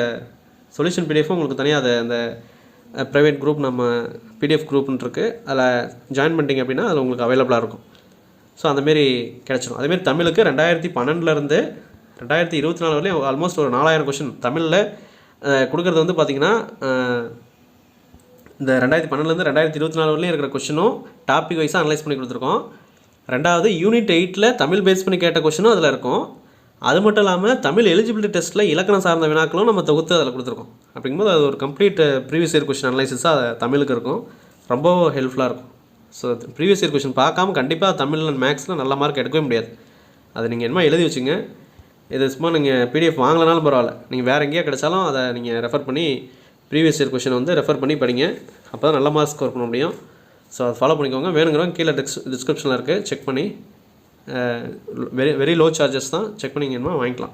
சொல்யூஷன் பிடிஎஃப் உங்களுக்கு தனியாக அதை அந்த ப்ரைவேட் குரூப் நம்ம பிடிஎஃப் குரூப்னு இருக்குது. அதில் ஜாயின் பண்ணிட்டீங்க அப்படின்னா அதில் உங்களுக்கு அவைலபிளாக இருக்கும். ஸோ அந்தமாரி கிடச்சிடும். அதேமாரி தமிழுக்கு 2012 2024 வரையும் ஆல்மோஸ்ட் ஒரு 4000 கொஷின் தமிழில் கொடுக்குறது வந்து பார்த்திங்கன்னா இந்த 2012 2024 வரையும் இருக்கிற கொஷினும் டாபிக் வைஸாக அனலைஸ் பண்ணி கொடுத்துருக்கோம். ரெண்டாவது யூனிட் 8ல் தமிழ் பேஸ் பண்ணி கேட்ட கொஷினும் அதில் இருக்கும். அது மட்டும் இல்லாமல் தமிழ் எலிஜிபிலிட்டி டெஸ்ட்டில் இலக்கணம் சார்ந்த வினாக்களும் நம்ம தொகுத்து அதில் கொடுத்துருக்கோம். அப்படிங்கும்போது அது ஒரு கம்ப்ளீட் ப்ரீவியஸ் இயர் கொஷின் அனலைசிஸாக அது தமிழுக்கு இருக்கும். ரொம்ப ஹெல்ப்ஃபுல்லாக இருக்கும். ஸோ ப்ரீவியஸ் இயர் கொஷின் பார்க்காம கண்டிப்பாக தமிழ் அண்ட் மேக்ஸில் நல்ல மார்க் எடுக்கவே முடியாது. அது நீங்கள் என்ன எழுதி வச்சுங்க. இது சும்மா நீங்கள் பிடிஎஃப் வாங்கலனாலும் பரவாயில்ல, நீங்கள் வேறு எங்கேயா கிடைச்சாலும் அதை நீங்கள் ரெஃபர் பண்ணி ப்ரீவியஸ் இயர் கொஷின் வந்து ரெஃபர் பண்ணி படிங்க. அப்போ தான் நல்ல மார்க் ஸ்கோர் பண்ண முடியும். ஸோ அதை ஃபாலோ பண்ணிக்கோங்க. வேணுங்கிறவங்க கீழே டிஸ்கிரிப்ஷனில் இருக்குது, செக் பண்ணி வெரி லோ சார்ஜஸ் தான், செக் பண்ணிங்கன்னா வாங்கிக்கலாம்.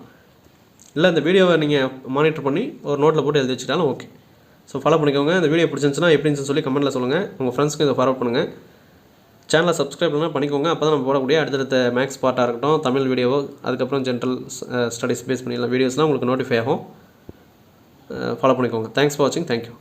இல்லை இந்த வீடியோவை நீங்கள் மானிட்டர் பண்ணி ஒரு நோட்டில் போட்டு எழுதி வச்சுட்டாலும் ஓகே. ஸோ ஃபாலோ பண்ணிக்கோங்க. இந்த வீடியோ பிடிச்சிருந்துச்சுன்னா எப்படி இருந்துச்சுன்னு சொல்லி கமெண்ட்டில் சொல்லுங்கள். உங்கள் ஃப்ரெண்ட்ஸ்க்கு இதை ஃபார்வர்ட் பண்ணுங்கள். சேனலை சப்ஸ்கிரைப் பண்ணால் பண்ணிக்கோங்க. அப்போ தான் நம்ம போடக்கூடிய அடுத்தடுத்த மேக்ஸ் பார்ட்டாக இருக்கட்டும், தமிழ் வீடியோவோ, அதுக்கப்புறம் ஜென்ரல் ஸ்டடீஸ் பேஸ் பண்ணிடலாம் வீடியோஸ்லாம் உங்களுக்கு நோட்டிஃபை ஆகும். ஃபாலோ பண்ணிக்கோங்க. தேங்க்ஸ் ஃபார் வாட்சிங். தேங்க்யூ.